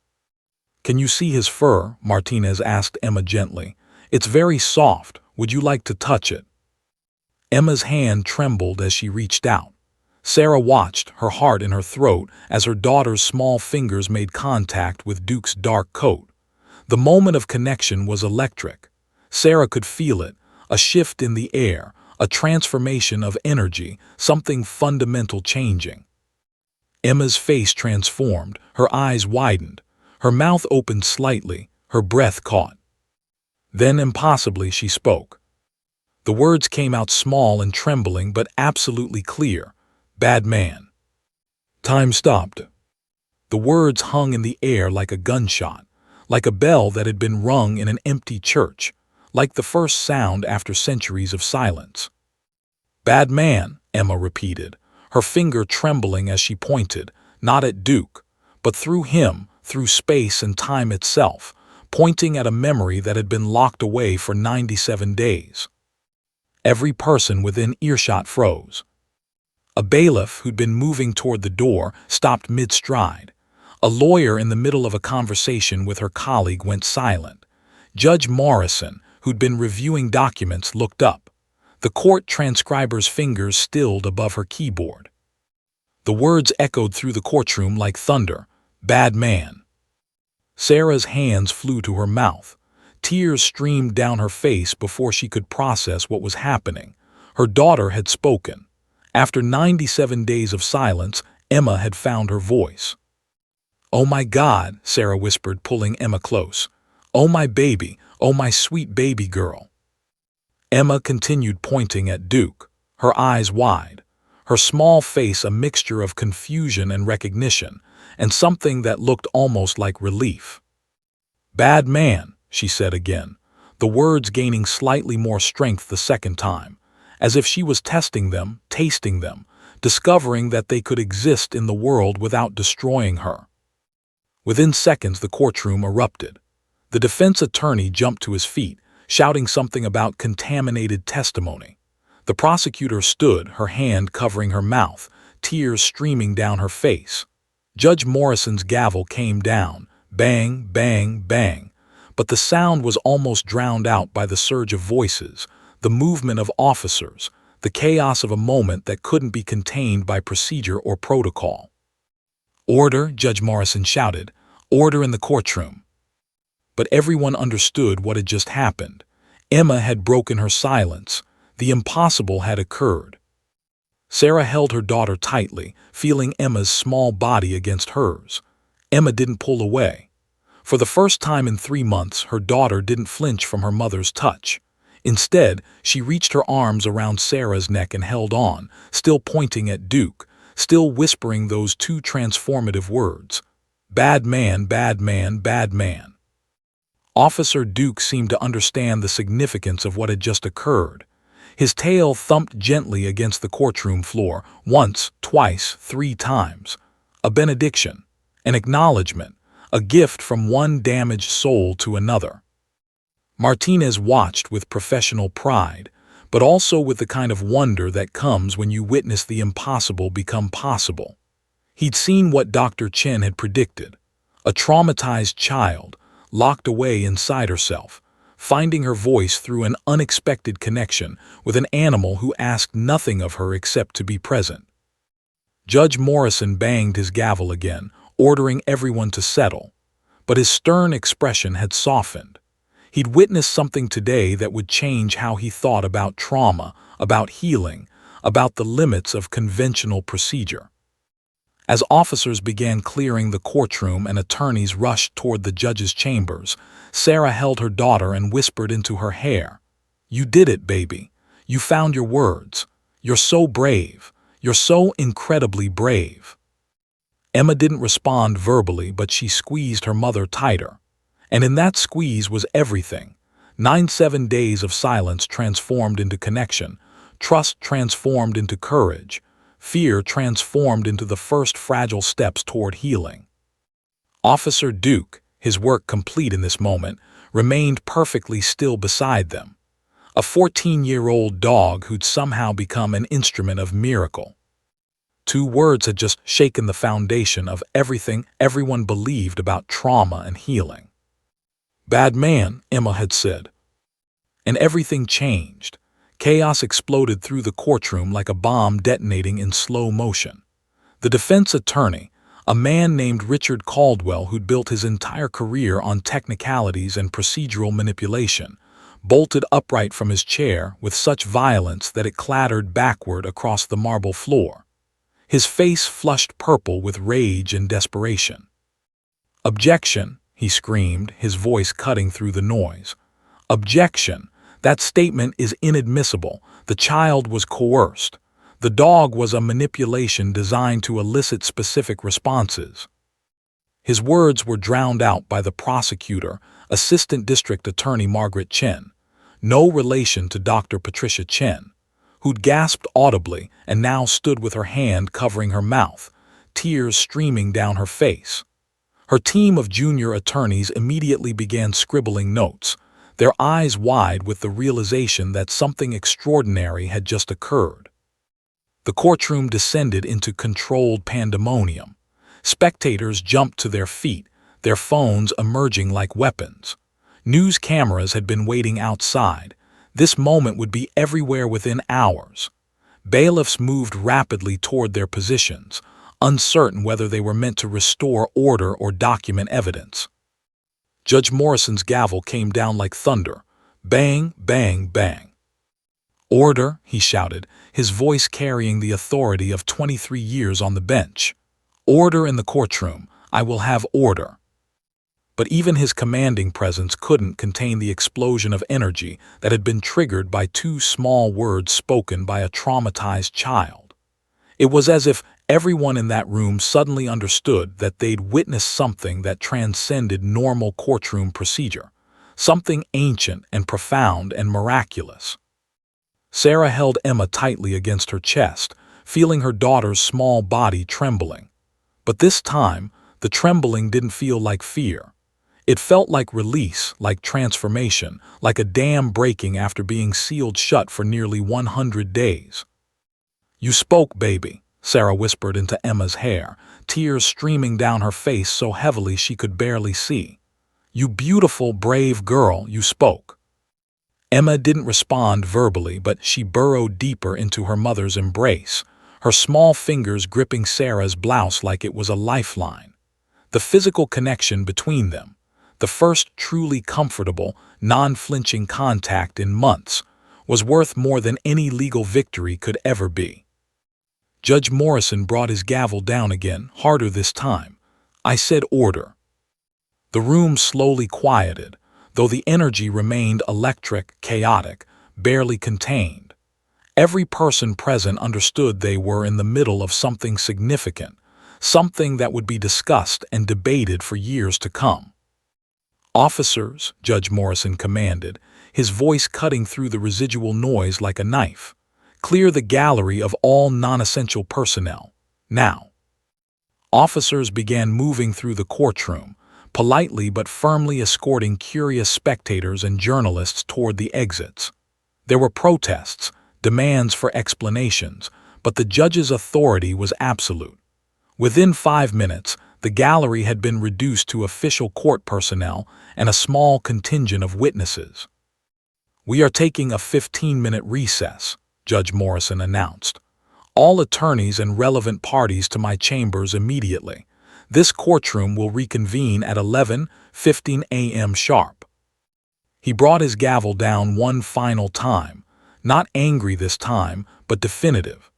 "Can you see his fur?" Martinez asked Emma gently. "It's very soft. Would you like to touch it?" Emma's hand trembled as she reached out. Sarah watched, her heart in her throat, as her daughter's small fingers made contact with Duke's dark coat. The moment of connection was electric. Sarah could feel it, a shift in the air, a transformation of energy, something fundamental changing. Emma's face transformed, her eyes widened, her mouth opened slightly, her breath caught. Then impossibly she spoke. The words came out small and trembling but absolutely clear. "Bad man." Time stopped. The words hung in the air like a gunshot, like a bell that had been rung in an empty church, like the first sound after centuries of silence. "Bad man," Emma repeated, her finger trembling as she pointed, not at Duke, but through him, through space and time itself, pointing at a memory that had been locked away for 97 days. Every person within earshot froze. A bailiff who'd been moving toward the door stopped mid-stride. A lawyer in the middle of a conversation with her colleague went silent. Judge Morrison, who'd been reviewing documents, looked up. The court transcriber's fingers stilled above her keyboard. The words echoed through the courtroom like thunder. "Bad man." Sarah's hands flew to her mouth. Tears streamed down her face before she could process what was happening. Her daughter had spoken. After 97 days of silence, Emma had found her voice. "Oh my God," Sarah whispered, pulling Emma close. "Oh my baby, oh my sweet baby girl." Emma continued pointing at Duke, her eyes wide, her small face a mixture of confusion and recognition, and something that looked almost like relief. "Bad man," she said again, the words gaining slightly more strength the second time, as if she was testing them, tasting them, discovering that they could exist in the world without destroying her. Within seconds, the courtroom erupted. The defense attorney jumped to his feet, shouting something about contaminated testimony. The prosecutor stood, her hand covering her mouth, tears streaming down her face. Judge Morrison's gavel came down, bang, bang, bang, but the sound was almost drowned out by the surge of voices, the movement of officers, the chaos of a moment that couldn't be contained by procedure or protocol. "Order," Judge Morrison shouted, "order in the courtroom." But everyone understood what had just happened. Emma had broken her silence. The impossible had occurred. Sarah held her daughter tightly, feeling Emma's small body against hers. Emma didn't pull away. For the first time in 3 months, her daughter didn't flinch from her mother's touch. Instead, she reached her arms around Sarah's neck and held on, still pointing at Duke, still whispering those two transformative words. "Bad man, bad man, bad man." Officer Duke seemed to understand the significance of what had just occurred. His tail thumped gently against the courtroom floor, once, twice, 3 times. A benediction, an acknowledgement, a gift from one damaged soul to another. Martinez watched with professional pride, but also with the kind of wonder that comes when you witness the impossible become possible. He'd seen what Dr. Chen had predicted: a traumatized child, locked away inside herself, finding her voice through an unexpected connection with an animal who asked nothing of her except to be present. Judge Morrison banged his gavel again, ordering everyone to settle, but his stern expression had softened. He'd witnessed something today that would change how he thought about trauma, about healing, about the limits of conventional procedure. As officers began clearing the courtroom and attorneys rushed toward the judge's chambers, Sarah held her daughter and whispered into her hair, "You did it, baby. You found your words. You're so brave. You're so incredibly brave." Emma didn't respond verbally, but she squeezed her mother tighter. And in that squeeze was everything. 97 days of silence transformed into connection, trust transformed into courage, fear transformed into the first fragile steps toward healing. Officer Duke, his work complete in this moment, remained perfectly still beside them. A 14-year-old dog who'd somehow become an instrument of miracle. 2 words had just shaken the foundation of everything everyone believed about trauma and healing. "Bad man," Emma had said. And everything changed. Chaos exploded through the courtroom like a bomb detonating in slow motion. The defense attorney, a man named Richard Caldwell who'd built his entire career on technicalities and procedural manipulation, bolted upright from his chair with such violence that it clattered backward across the marble floor. His face flushed purple with rage and desperation. "Objection!" he screamed, his voice cutting through the noise. "Objection! That statement is inadmissible. The child was coerced. The dog was a manipulation designed to elicit specific responses. His words were drowned out by the prosecutor, Assistant District Attorney Margaret Chen, no relation to Dr. Patricia Chen, who'd gasped audibly and now stood with her hand covering her mouth, tears streaming down her face. Her team of junior attorneys immediately began scribbling notes, their eyes wide with the realization that something extraordinary had just occurred. The courtroom descended into controlled pandemonium. Spectators jumped to their feet, their phones emerging like weapons. News cameras had been waiting outside. This moment would be everywhere within hours. Bailiffs moved rapidly toward their positions, uncertain whether they were meant to restore order or document evidence. Judge Morrison's gavel came down like thunder. Bang, bang, bang. "Order," he shouted, his voice carrying the authority of 23 years on the bench. "Order in the courtroom. I will have order." But even his commanding presence couldn't contain the explosion of energy that had been triggered by two small words spoken by a traumatized child. It was as if everyone in that room suddenly understood that they'd witnessed something that transcended normal courtroom procedure, something ancient and profound and miraculous. Sarah held Emma tightly against her chest, feeling her daughter's small body trembling. But this time, the trembling didn't feel like fear. It felt like release, like transformation, like a dam breaking after being sealed shut for nearly 100 days. "You spoke, baby," Sarah whispered into Emma's hair, tears streaming down her face so heavily she could barely see. "You beautiful, brave girl, you spoke." Emma didn't respond verbally, but she burrowed deeper into her mother's embrace, her small fingers gripping Sarah's blouse like it was a lifeline. The physical connection between them, the first truly comfortable, non-flinching contact in months, was worth more than any legal victory could ever be. Judge Morrison brought his gavel down again, harder this time. "I said order." The room slowly quieted, though the energy remained electric, chaotic, barely contained. Every person present understood they were in the middle of something significant, something that would be discussed and debated for years to come. "Officers," Judge Morrison commanded, his voice cutting through the residual noise like a knife, "clear the gallery of all non-essential personnel. Now." Officers began moving through the courtroom, politely but firmly escorting curious spectators and journalists toward the exits. There were protests, demands for explanations, but the judge's authority was absolute. Within 5 minutes, the gallery had been reduced to official court personnel and a small contingent of witnesses. "We are taking a 15-minute recess," Judge Morrison announced. "All attorneys and relevant parties to my chambers immediately. This courtroom will reconvene at 11:15 a.m. sharp." He brought his gavel down one final time, not angry this time, but definitive.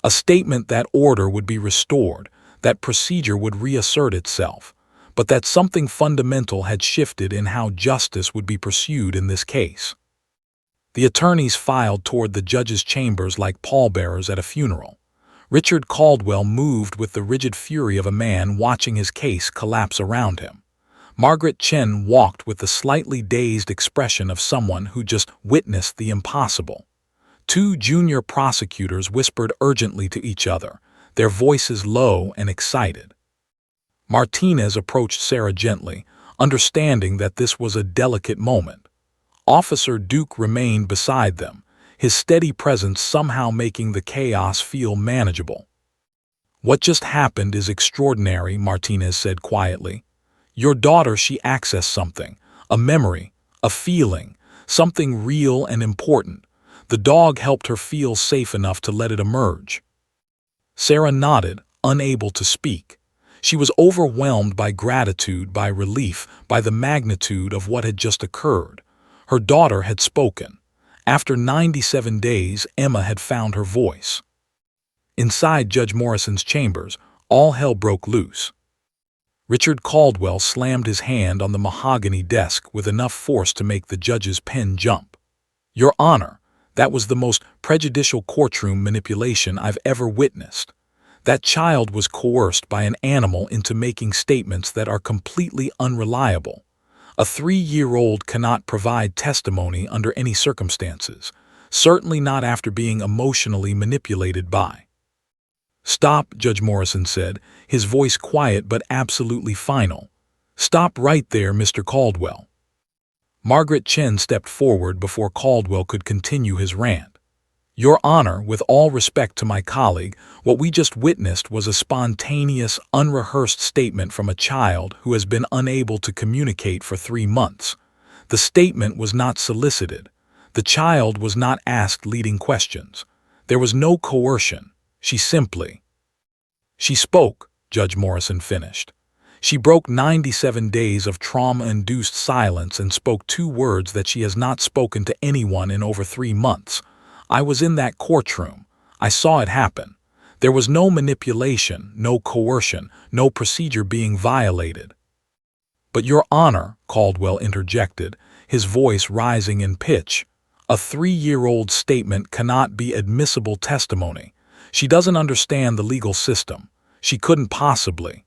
A statement that order would be restored, that procedure would reassert itself, but that something fundamental had shifted in how justice would be pursued in this case. The attorneys filed toward the judge's chambers like pallbearers at a funeral. Richard Caldwell moved with the rigid fury of a man watching his case collapse around him. Margaret Chen walked with the slightly dazed expression of someone who just witnessed the impossible. Two junior prosecutors whispered urgently to each other, their voices low and excited. Martinez approached Sarah gently, understanding that this was a delicate moment. Officer Duke remained beside them, his steady presence somehow making the chaos feel manageable. "What just happened is extraordinary," Martinez said quietly. "Your daughter, she accessed something, a memory, a feeling, something real and important. The dog helped her feel safe enough to let it emerge." Sarah nodded, unable to speak. She was overwhelmed by gratitude, by relief, by the magnitude of what had just occurred. Her daughter had spoken. After 97 days, Emma had found her voice. Inside Judge Morrison's chambers, all hell broke loose. Richard Caldwell slammed his hand on the mahogany desk with enough force to make the judge's pen jump. Your Honor, that was the most prejudicial courtroom manipulation I've ever witnessed. That child was coerced by an animal into making statements that are completely unreliable. A 3-year-old cannot provide testimony under any circumstances, certainly not after being emotionally manipulated by. "Stop," Judge Morrison said, his voice quiet but absolutely final. "Stop right there, Mr. Caldwell." Margaret Chen stepped forward before Caldwell could continue his rant. "Your Honor, with all respect to my colleague, what we just witnessed was a spontaneous, unrehearsed statement from a child who has been unable to communicate for 3 months. The statement was not solicited. The child was not asked leading questions. There was no coercion. She spoke," Judge Morrison finished. "She broke 97 days of trauma-induced silence and spoke 2 words that she has not spoken to anyone in over 3 months. I was in that courtroom. I saw it happen. There was no manipulation, no coercion, no procedure being violated." "But Your Honor," Caldwell interjected, his voice rising in pitch, "a 3-year-old statement cannot be admissible testimony. She doesn't understand the legal system. She couldn't possibly."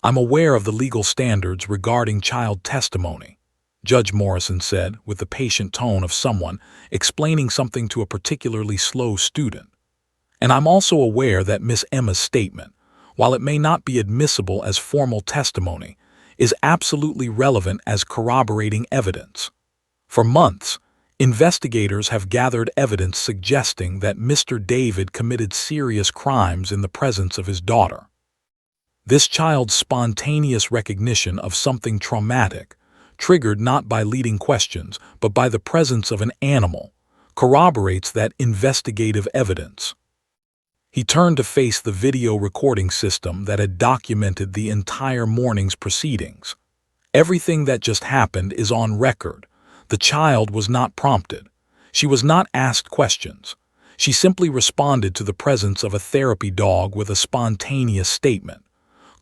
"I'm aware of the legal standards regarding child testimony," Judge Morrison said with the patient tone of someone explaining something to a particularly slow student. "And I'm also aware that Miss Emma's statement, while it may not be admissible as formal testimony, is absolutely relevant as corroborating evidence. For months, investigators have gathered evidence suggesting that Mr. David committed serious crimes in the presence of his daughter. This child's spontaneous recognition of something traumatic, triggered not by leading questions but by the presence of an animal, corroborates that investigative evidence." He turned to face the video recording system that had documented the entire morning's proceedings. "Everything that just happened is on record. The child was not prompted. She was not asked questions. She simply responded to the presence of a therapy dog with a spontaneous statement.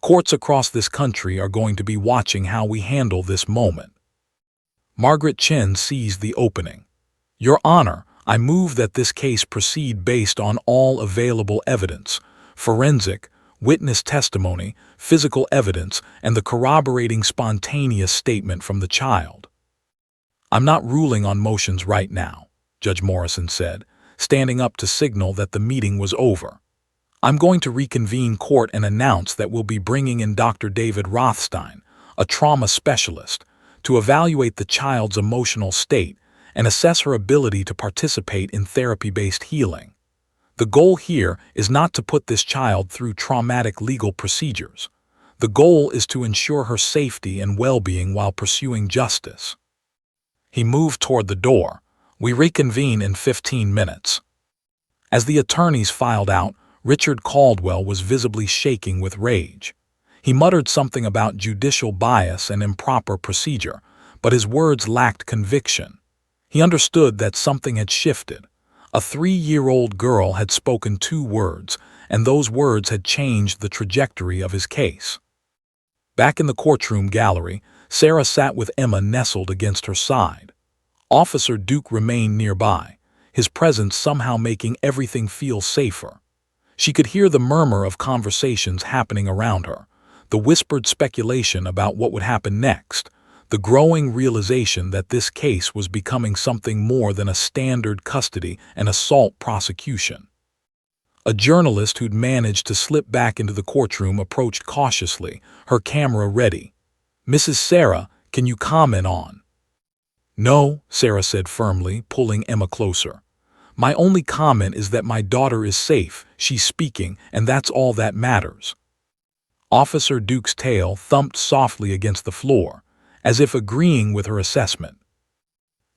Courts across this country are going to be watching how we handle this moment." Margaret Chen seized the opening. "Your Honor, I move that this case proceed based on all available evidence, forensic, witness testimony, physical evidence, and the corroborating spontaneous statement from the child." "I'm not ruling on motions right now," Judge Morrison said, standing up to signal that the meeting was over. "I'm going to reconvene court and announce that we'll be bringing in Dr. David Rothstein, a trauma specialist, to evaluate the child's emotional state and assess her ability to participate in therapy-based healing. The goal here is not to put this child through traumatic legal procedures. The goal is to ensure her safety and well-being while pursuing justice." He moved toward the door. "We reconvene in 15 minutes." As the attorneys filed out, Richard Caldwell was visibly shaking with rage. He muttered something about judicial bias and improper procedure, but his words lacked conviction. He understood that something had shifted. A 3-year-old girl had spoken 2 words, and those words had changed the trajectory of his case. Back in the courtroom gallery, Sarah sat with Emma nestled against her side. Officer Duke remained nearby, his presence somehow making everything feel safer. She could hear the murmur of conversations happening around her, the whispered speculation about what would happen next, the growing realization that this case was becoming something more than a standard custody and assault prosecution. A journalist who'd managed to slip back into the courtroom approached cautiously, her camera ready. "Mrs. Sarah, can you comment on?" "No," Sarah said firmly, pulling Emma closer. "My only comment is that my daughter is safe, she's speaking, and that's all that matters." Officer Duke's tail thumped softly against the floor, as if agreeing with her assessment.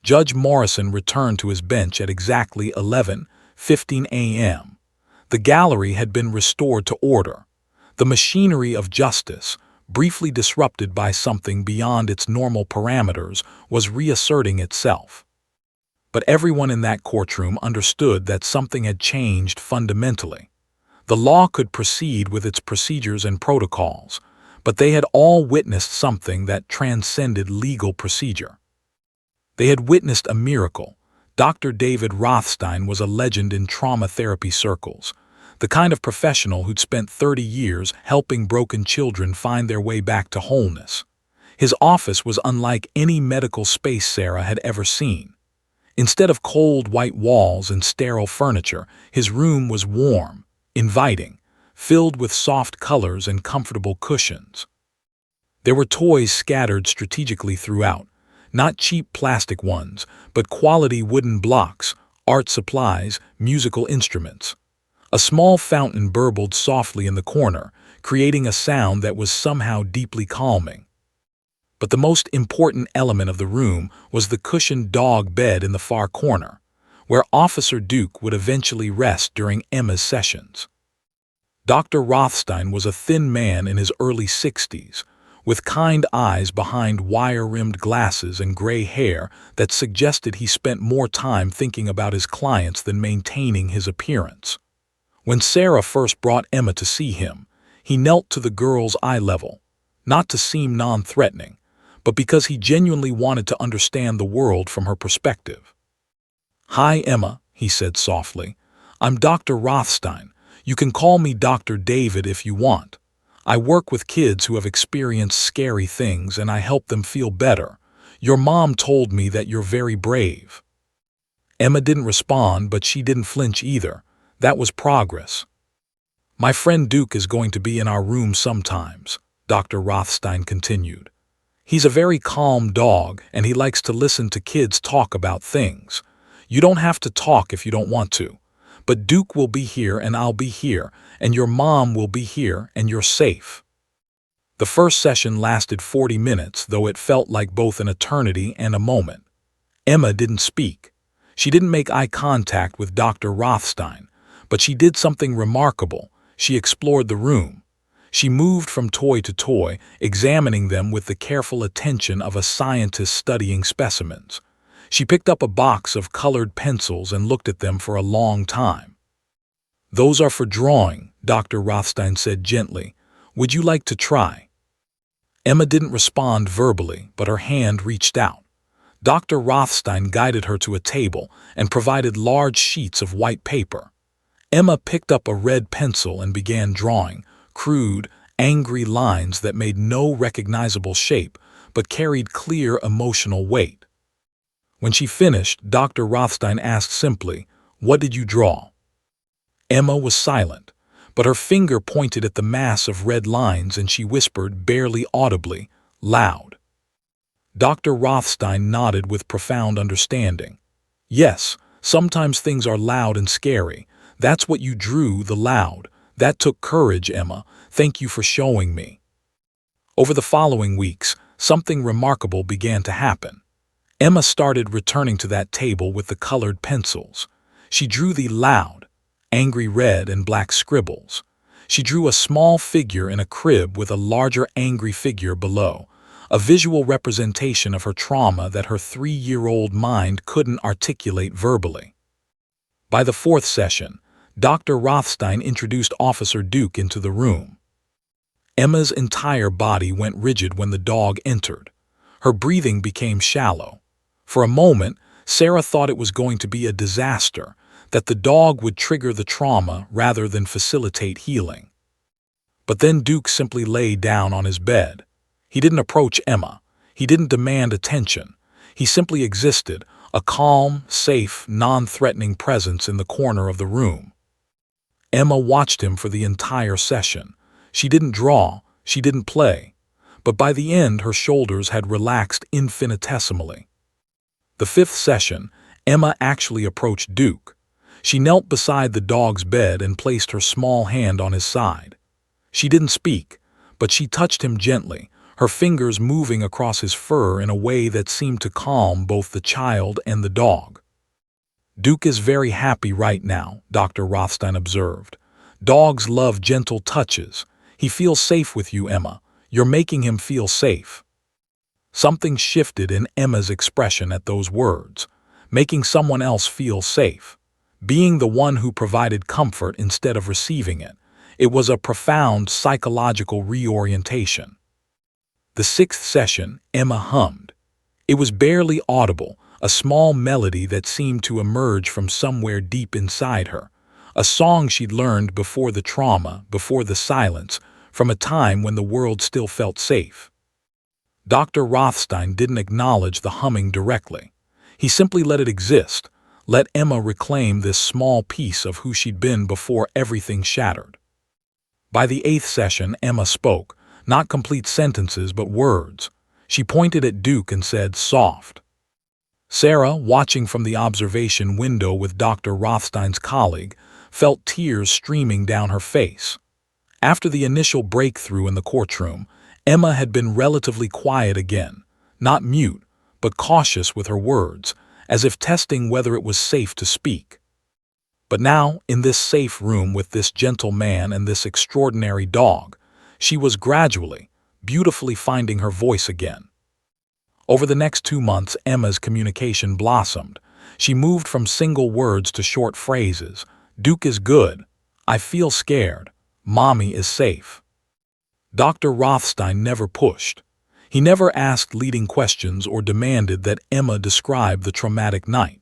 Judge Morrison returned to his bench at exactly 11:15 a.m. The gallery had been restored to order. The machinery of justice, briefly disrupted by something beyond its normal parameters, was reasserting itself. But everyone in that courtroom understood that something had changed fundamentally. The law could proceed with its procedures and protocols, but they had all witnessed something that transcended legal procedure. They had witnessed a miracle, Dr. David Rothstein was a legend in trauma therapy circles, the kind of professional who'd spent 30 years helping broken children find their way back to wholeness. His office was unlike any medical space Sarah had ever seen. Instead of cold white walls and sterile furniture, his room was warm, inviting, filled with soft colors and comfortable cushions. There were toys scattered strategically throughout, not cheap plastic ones, but quality wooden blocks, art supplies, musical instruments. A small fountain burbled softly in the corner, creating a sound that was somehow deeply calming. But the most important element of the room was the cushioned dog bed in the far corner, where Officer Duke would eventually rest during Emma's sessions. Dr. Rothstein was a thin man in his early 60s, with kind eyes behind wire-rimmed glasses and gray hair that suggested he spent more time thinking about his clients than maintaining his appearance. When Sarah first brought Emma to see him, he knelt to the girl's eye level, not to seem non-threatening, but because he genuinely wanted to understand the world from her perspective. "Hi, Emma," he said softly. "I'm Dr. Rothstein. You can call me Dr. David if you want. I work with kids who have experienced scary things and I help them feel better. Your mom told me that you're very brave." Emma didn't respond, but she didn't flinch either. That was progress. "My friend Duke is going to be in our room sometimes," Dr. Rothstein continued. "He's a very calm dog, and he likes to listen to kids talk about things. You don't have to talk if you don't want to. But Duke will be here and I'll be here, and your mom will be here, and you're safe." The first session lasted 40 minutes, though it felt like both an eternity and a moment. Emma didn't speak. She didn't make eye contact with Dr. Rothstein, but she did something remarkable. She explored the room. She moved from toy to toy, examining them with the careful attention of a scientist studying specimens. She picked up a box of colored pencils and looked at them for a long time. "Those are for drawing," Dr. Rothstein said gently. "Would you like to try?" Emma didn't respond verbally, but her hand reached out. Dr. Rothstein guided her to a table and provided large sheets of white paper. Emma picked up a red pencil and began drawing, crude, angry lines that made no recognizable shape but carried clear emotional weight. When she finished, Dr. Rothstein asked simply, "What did you draw?" Emma was silent, but her finger pointed at the mass of red lines and she whispered, barely audibly, "Loud." Dr. Rothstein nodded with profound understanding. "Yes, sometimes things are loud and scary. That's what you drew, the loud. That took courage, Emma. Thank you for showing me." Over the following weeks, something remarkable began to happen. Emma started returning to that table with the colored pencils. She drew the loud, angry red and black scribbles. She drew a small figure in a crib with a larger angry figure below, a visual representation of her trauma that her 3-year-old mind couldn't articulate verbally. By the fourth session, Dr. Rothstein introduced Officer Duke into the room. Emma's entire body went rigid when the dog entered. Her breathing became shallow. For a moment, Sarah thought it was going to be a disaster, that the dog would trigger the trauma rather than facilitate healing. But then Duke simply lay down on his bed. He didn't approach Emma. He didn't demand attention. He simply existed, a calm, safe, non-threatening presence in the corner of the room. Emma watched him for the entire session. She didn't draw, she didn't play, but by the end her shoulders had relaxed infinitesimally. The fifth session, Emma actually approached Duke. She knelt beside the dog's bed and placed her small hand on his side. She didn't speak, but she touched him gently, her fingers moving across his fur in a way that seemed to calm both the child and the dog. "Duke is very happy right now," Dr. Rothstein observed. "Dogs love gentle touches. He feels safe with you, Emma. You're making him feel safe." Something shifted in Emma's expression at those words. Making someone else feel safe. Being the one who provided comfort instead of receiving it. It was a profound psychological reorientation. The sixth session, Emma hummed. It was barely audible, a small melody that seemed to emerge from somewhere deep inside her, a song she'd learned before the trauma, before the silence, from a time when the world still felt safe. Dr. Rothstein didn't acknowledge the humming directly. He simply let it exist, let Emma reclaim this small piece of who she'd been before everything shattered. By the 8th session, Emma spoke, not complete sentences but words. She pointed at Duke and said, "Soft." Sarah, watching from the observation window with Dr. Rothstein's colleague, felt tears streaming down her face. After the initial breakthrough in the courtroom, Emma had been relatively quiet again, not mute, but cautious with her words, as if testing whether it was safe to speak. But now, in this safe room with this gentle man and this extraordinary dog, she was gradually, beautifully finding her voice again. Over the next 2 months, Emma's communication blossomed. She moved from single words to short phrases. "Duke is good. I feel scared. Mommy is safe." Dr. Rothstein never pushed. He never asked leading questions or demanded that Emma describe the traumatic night.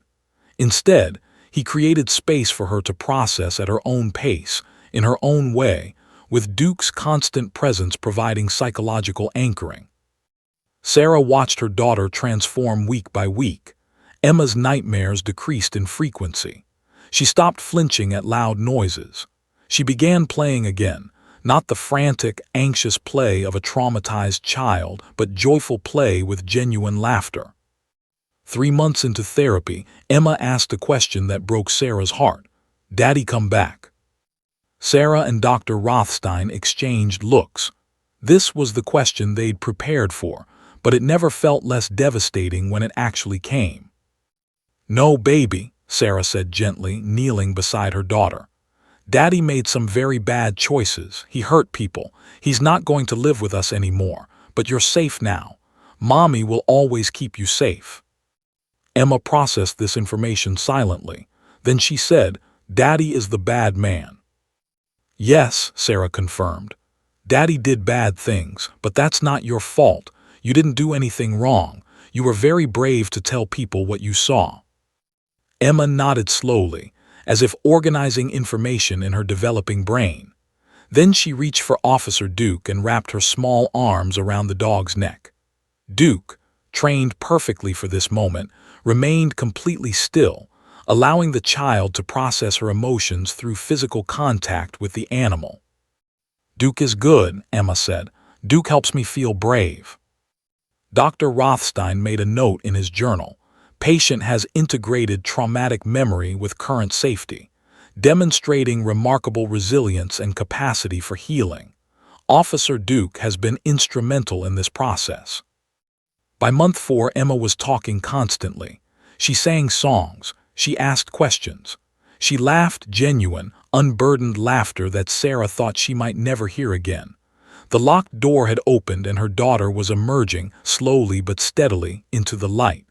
Instead, he created space for her to process at her own pace, in her own way, with Duke's constant presence providing psychological anchoring. Sarah watched her daughter transform week by week. Emma's nightmares decreased in frequency. She stopped flinching at loud noises. She began playing again, not the frantic, anxious play of a traumatized child, but joyful play with genuine laughter. 3 months into therapy, Emma asked a question that broke Sarah's heart. "Daddy come back?" Sarah and Dr. Rothstein exchanged looks. This was the question they'd prepared for, but it never felt less devastating when it actually came. "No, baby," Sarah said gently, kneeling beside her daughter. "Daddy made some very bad choices. He hurt people. He's not going to live with us anymore, but you're safe now. Mommy will always keep you safe." Emma processed this information silently. Then she said, "Daddy is the bad man." "Yes," Sarah confirmed. "Daddy did bad things, but that's not your fault. You didn't do anything wrong. You were very brave to tell people what you saw." Emma nodded slowly, as if organizing information in her developing brain. Then she reached for Officer Duke and wrapped her small arms around the dog's neck. Duke, trained perfectly for this moment, remained completely still, allowing the child to process her emotions through physical contact with the animal. "Duke is good," Emma said. "Duke helps me feel brave." Dr. Rothstein made a note in his journal. Patient has integrated traumatic memory with current safety, demonstrating remarkable resilience and capacity for healing. Officer Duke has been instrumental in this process. By month 4, Emma was talking constantly. She sang songs. She asked questions. She laughed genuine, unburdened laughter that Sarah thought she might never hear again. The locked door had opened and her daughter was emerging, slowly but steadily, into the light.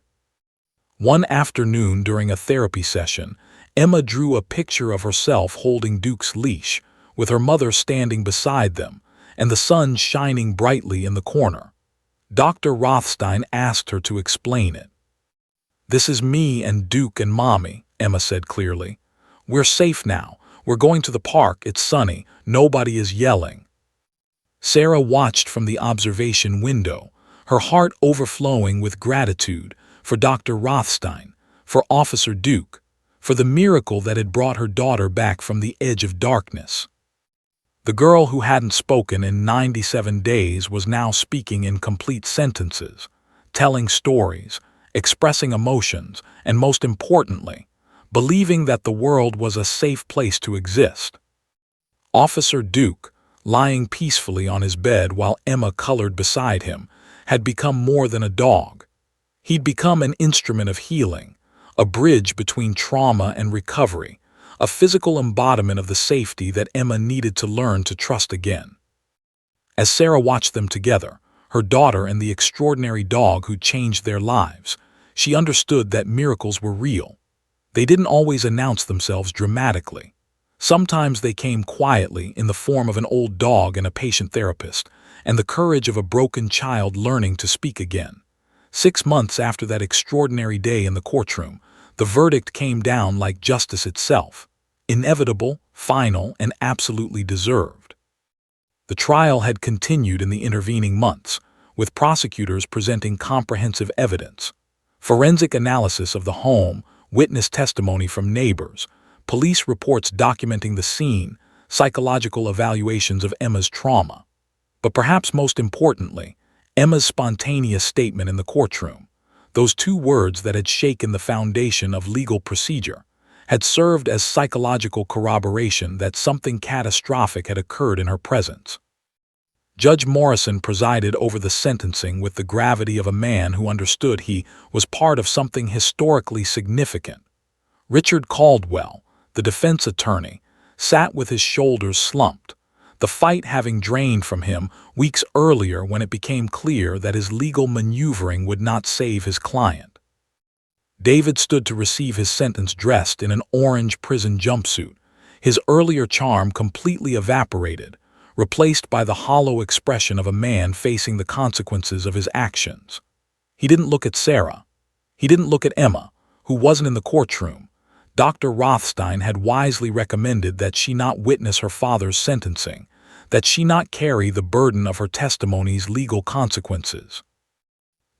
One afternoon during a therapy session, Emma drew a picture of herself holding Duke's leash, with her mother standing beside them, and the sun shining brightly in the corner. Dr. Rothstein asked her to explain it. "This is me and Duke and Mommy," Emma said clearly. "We're safe now. We're going to the park. It's sunny. Nobody is yelling." Sarah watched from the observation window, her heart overflowing with gratitude for Dr. Rothstein, for Officer Duke, for the miracle that had brought her daughter back from the edge of darkness. The girl who hadn't spoken in 97 days was now speaking in complete sentences, telling stories, expressing emotions, and most importantly, believing that the world was a safe place to exist. Officer Duke, lying peacefully on his bed while Emma colored beside him, had become more than a dog. He'd become an instrument of healing, a bridge between trauma and recovery, a physical embodiment of the safety that Emma needed to learn to trust again. As Sarah watched them together, her daughter and the extraordinary dog who changed their lives, she understood that miracles were real. They didn't always announce themselves dramatically. Sometimes they came quietly in the form of an old dog and a patient therapist, and the courage of a broken child learning to speak again. 6 months after that extraordinary day in the courtroom, the verdict came down like justice itself. Inevitable, final, and absolutely deserved. The trial had continued in the intervening months, with prosecutors presenting comprehensive evidence. Forensic analysis of the home, witness testimony from neighbors, police reports documenting the scene, psychological evaluations of Emma's trauma. But perhaps most importantly, Emma's spontaneous statement in the courtroom, those two words that had shaken the foundation of legal procedure, had served as psychological corroboration that something catastrophic had occurred in her presence. Judge Morrison presided over the sentencing with the gravity of a man who understood he was part of something historically significant. Richard Caldwell, the defense attorney, sat with his shoulders slumped, the fight having drained from him weeks earlier when it became clear that his legal maneuvering would not save his client. David stood to receive his sentence dressed in an orange prison jumpsuit, his earlier charm completely evaporated, replaced by the hollow expression of a man facing the consequences of his actions. He didn't look at Sarah. He didn't look at Emma, who wasn't in the courtroom. Dr. Rothstein had wisely recommended that she not witness her father's sentencing, that she not carry the burden of her testimony's legal consequences.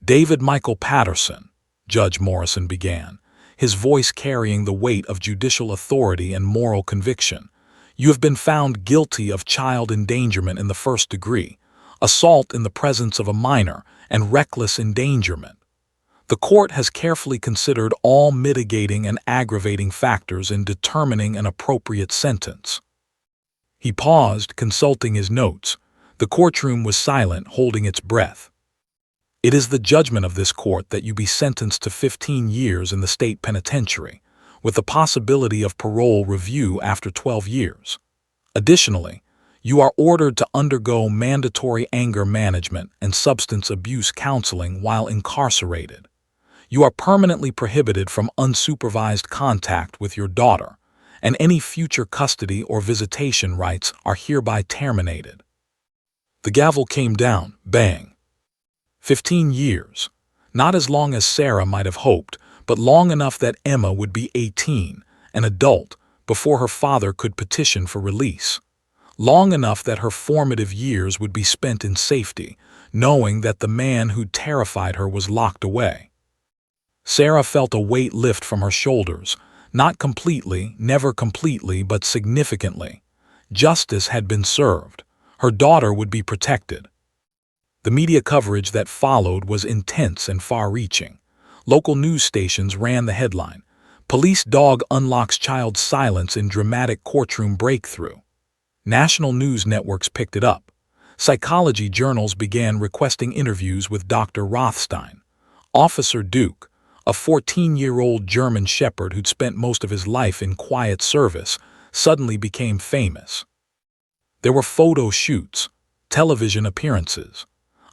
David Michael Patterson, Judge Morrison began, his voice carrying the weight of judicial authority and moral conviction. You have been found guilty of child endangerment in the first degree, assault in the presence of a minor, and reckless endangerment. The court has carefully considered all mitigating and aggravating factors in determining an appropriate sentence. He paused, consulting his notes. The courtroom was silent, holding its breath. It is the judgment of this court that you be sentenced to 15 years in the state penitentiary, with the possibility of parole review after 12 years. Additionally, you are ordered to undergo mandatory anger management and substance abuse counseling while incarcerated. You are permanently prohibited from unsupervised contact with your daughter, and any future custody or visitation rights are hereby terminated. The gavel came down, bang. 15 years. Not as long as Sarah might have hoped, but long enough that Emma would be 18, an adult, before her father could petition for release. Long enough that her formative years would be spent in safety, knowing that the man who terrified her was locked away. Sarah felt a weight lift from her shoulders, not completely, never completely, but significantly. Justice had been served. Her daughter would be protected. The media coverage that followed was intense and far-reaching. Local news stations ran the headline, "Police Dog Unlocks Child's Silence in Dramatic Courtroom Breakthrough." National news networks picked it up. Psychology journals began requesting interviews with Dr. Rothstein. Officer Duke, a 14-year-old German shepherd who'd spent most of his life in quiet service, suddenly became famous. There were photo shoots, television appearances.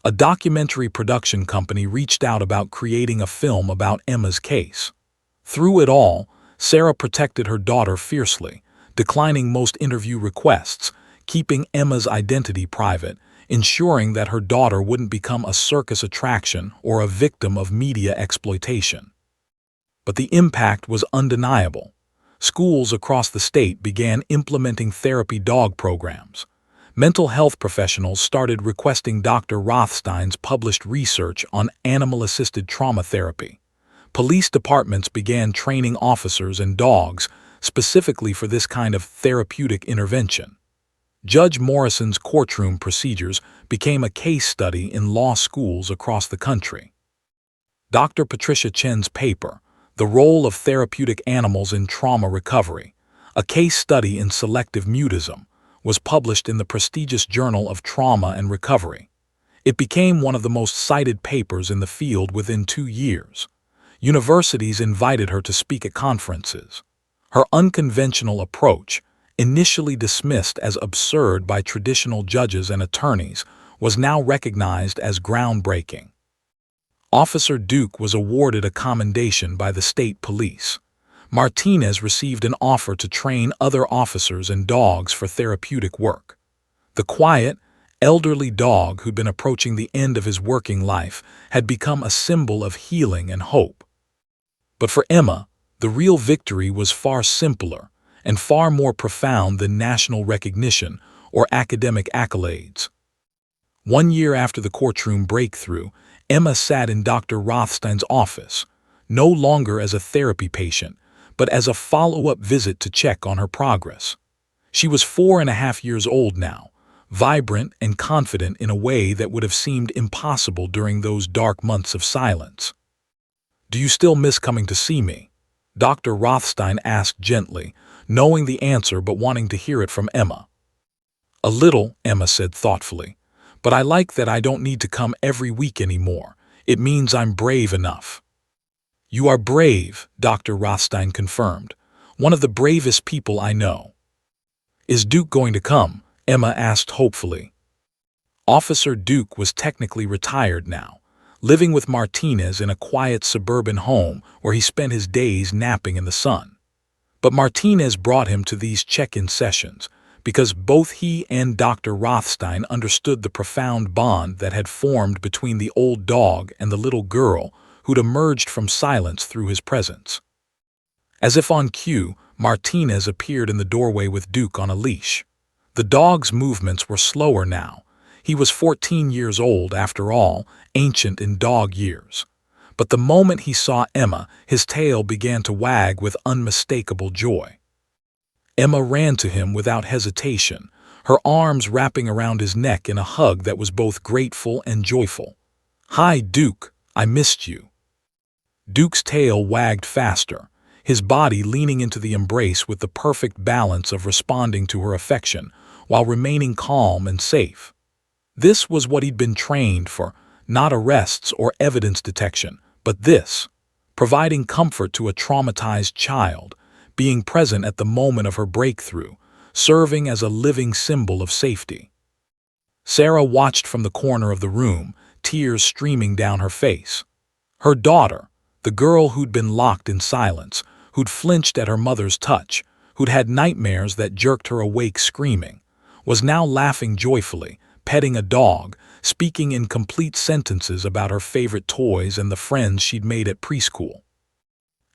A documentary production company reached out about creating a film about Emma's case. Through it all, Sarah protected her daughter fiercely, declining most interview requests, keeping Emma's identity private, ensuring that her daughter wouldn't become a circus attraction or a victim of media exploitation. But the impact was undeniable. Schools across the state began implementing therapy dog programs. Mental health professionals started requesting Dr. Rothstein's published research on animal-assisted trauma therapy. Police departments began training officers and dogs specifically for this kind of therapeutic intervention. Judge Morrison's courtroom procedures became a case study in law schools across the country. Dr. Patricia Chen's paper, "The Role of Therapeutic Animals in Trauma Recovery, a Case Study in Selective Mutism," was published in the prestigious Journal of Trauma and Recovery. It became one of the most cited papers in the field within 2 years. Universities invited her to speak at conferences. Her unconventional approach, initially dismissed as absurd by traditional judges and attorneys, was now recognized as groundbreaking. Officer Duke was awarded a commendation by the state police. Martinez received an offer to train other officers and dogs for therapeutic work. The quiet, elderly dog who'd been approaching the end of his working life, had become a symbol of healing and hope. But for Emma, the real victory was far simpler and far more profound than national recognition or academic accolades. 1 year after the courtroom breakthrough, Emma sat in Dr. Rothstein's office, no longer as a therapy patient, but as a follow-up visit to check on her progress. She was 4.5 years old now, vibrant and confident in a way that would have seemed impossible during those dark months of silence. "Do you still miss coming to see me?" Dr. Rothstein asked gently, knowing the answer but wanting to hear it from Emma. "A little," Emma said thoughtfully, "but I like that I don't need to come every week anymore. It means I'm brave enough." "You are brave," Dr. Rothstein confirmed. "One of the bravest people I know." "Is Duke going to come?" Emma asked hopefully. Officer Duke was technically retired now, living with Martinez in a quiet suburban home where he spent his days napping in the sun. But Martinez brought him to these check-in sessions because both he and Dr. Rothstein understood the profound bond that had formed between the old dog and the little girl who'd emerged from silence through his presence. As if on cue, Martinez appeared in the doorway with Duke on a leash. The dog's movements were slower now. He was 14 years old, after all, ancient in dog years. But the moment he saw Emma, his tail began to wag with unmistakable joy. Emma ran to him without hesitation, her arms wrapping around his neck in a hug that was both grateful and joyful. "Hi, Duke, I missed you." Duke's tail wagged faster, his body leaning into the embrace with the perfect balance of responding to her affection while remaining calm and safe. This was what he'd been trained for, not arrests or evidence detection, but this, providing comfort to a traumatized child, being present at the moment of her breakthrough, serving as a living symbol of safety. Sarah watched from the corner of the room, tears streaming down her face. Her daughter, the girl who'd been locked in silence, who'd flinched at her mother's touch, who'd had nightmares that jerked her awake screaming, was now laughing joyfully, petting a dog, speaking in complete sentences about her favorite toys and the friends she'd made at preschool.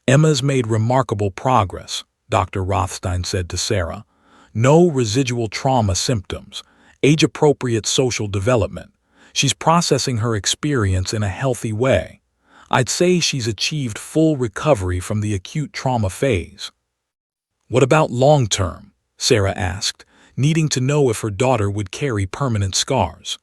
"Emma's made remarkable progress," Dr. Rothstein said to Sarah. "No residual trauma symptoms, age-appropriate social development. She's processing her experience in a healthy way. I'd say she's achieved full recovery from the acute trauma phase." "What about long-term?" Sarah asked, needing to know if her daughter would carry permanent scars.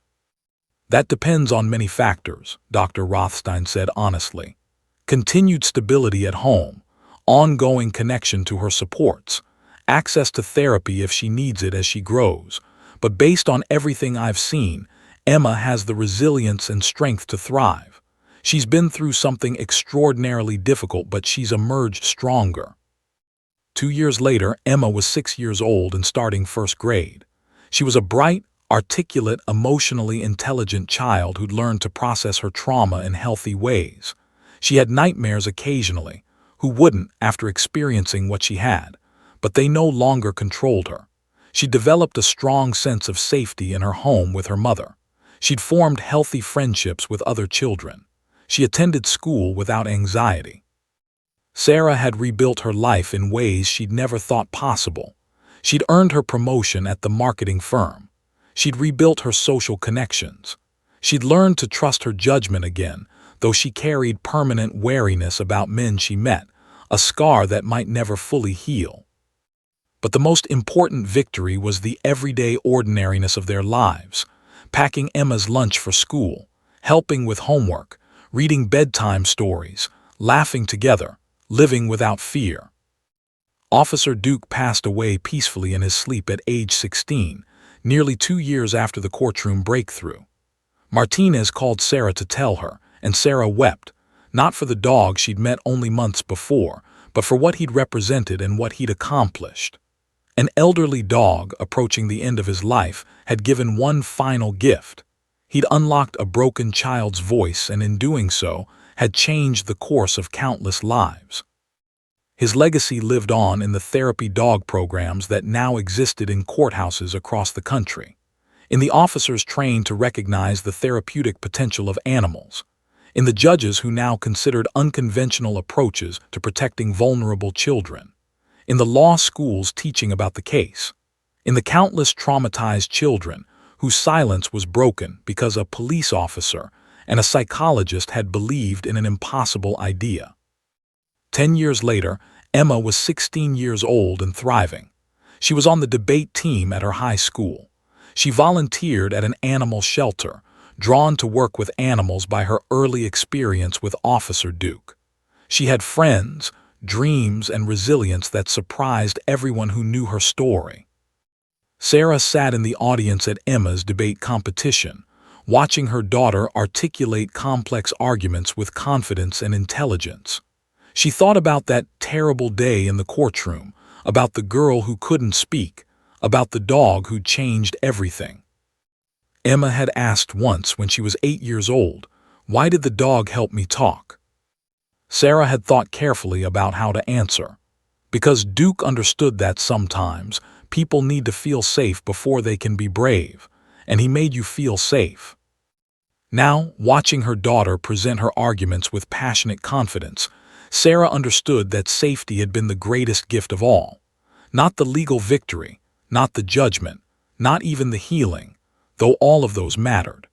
"That depends on many factors," Dr. Rothstein said honestly. "Continued stability at home, ongoing connection to her supports, access to therapy if she needs it as she grows. But based on everything I've seen, Emma has the resilience and strength to thrive. She's been through something extraordinarily difficult, but she's emerged stronger." 2 years later, Emma was 6 years old and starting first grade. She was a bright, articulate, emotionally intelligent child who'd learned to process her trauma in healthy ways. She had nightmares occasionally. Who wouldn't after experiencing what she had? But they no longer controlled her. She developed a strong sense of safety in her home with her mother. She'd formed healthy friendships with other children. She attended school without anxiety. Sarah had rebuilt her life in ways she'd never thought possible. She'd earned her promotion at the marketing firm. She'd rebuilt her social connections. She'd learned to trust her judgment again, though she carried permanent wariness about men she met, a scar that might never fully heal. But the most important victory was the everyday ordinariness of their lives, packing Emma's lunch for school, helping with homework, reading bedtime stories, laughing together, living without fear. Officer Duke passed away peacefully in his sleep at age 16, nearly 2 years after the courtroom breakthrough. Martinez called Sarah to tell her, and Sarah wept, not for the dog she'd met only months before, but for what he'd represented and what he'd accomplished. An elderly dog, approaching the end of his life, had given one final gift. He'd unlocked a broken child's voice and in doing so, had changed the course of countless lives. His legacy lived on in the therapy dog programs that now existed in courthouses across the country. in the officers trained to recognize the therapeutic potential of animals, in the judges who now considered unconventional approaches to protecting vulnerable children, in the law schools teaching about the case, in the countless traumatized children whose silence was broken because a police officer and a psychologist had believed in an impossible idea. 10 years later, Emma was 16 years old and thriving. She was on the debate team at her high school. She volunteered at an animal shelter, drawn to work with animals by her early experience with Officer Duke. She had friends, dreams, and resilience that surprised everyone who knew her story. Sarah sat in the audience at Emma's debate competition, watching her daughter articulate complex arguments with confidence and intelligence. She thought about that terrible day in the courtroom, about the girl who couldn't speak, about the dog who changed everything. Emma had asked once when she was 8 years old, "Why did the dog help me talk?" Sarah had thought carefully about how to answer. Because Duke understood that sometimes people need to feel safe before they can be brave, and he made you feel safe. Now, watching her daughter present her arguments with passionate confidence, Sarah understood that safety had been the greatest gift of all. Not the legal victory, not the judgment, not even the healing, though all of those mattered.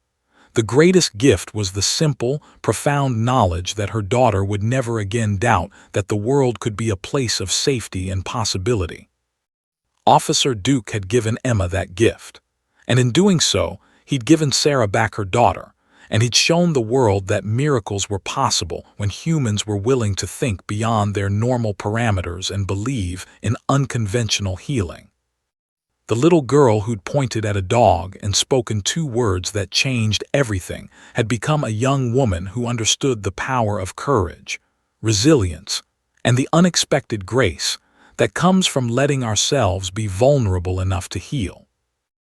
The greatest gift was the simple, profound knowledge that her daughter would never again doubt that the world could be a place of safety and possibility. Officer Duke had given Emma that gift, and in doing so, he'd given Sarah back her daughter, and he'd shown the world that miracles were possible when humans were willing to think beyond their normal parameters and believe in unconventional healing. The little girl who'd pointed at a dog and spoken 2 words that changed everything had become a young woman who understood the power of courage, resilience, and the unexpected grace that comes from letting ourselves be vulnerable enough to heal.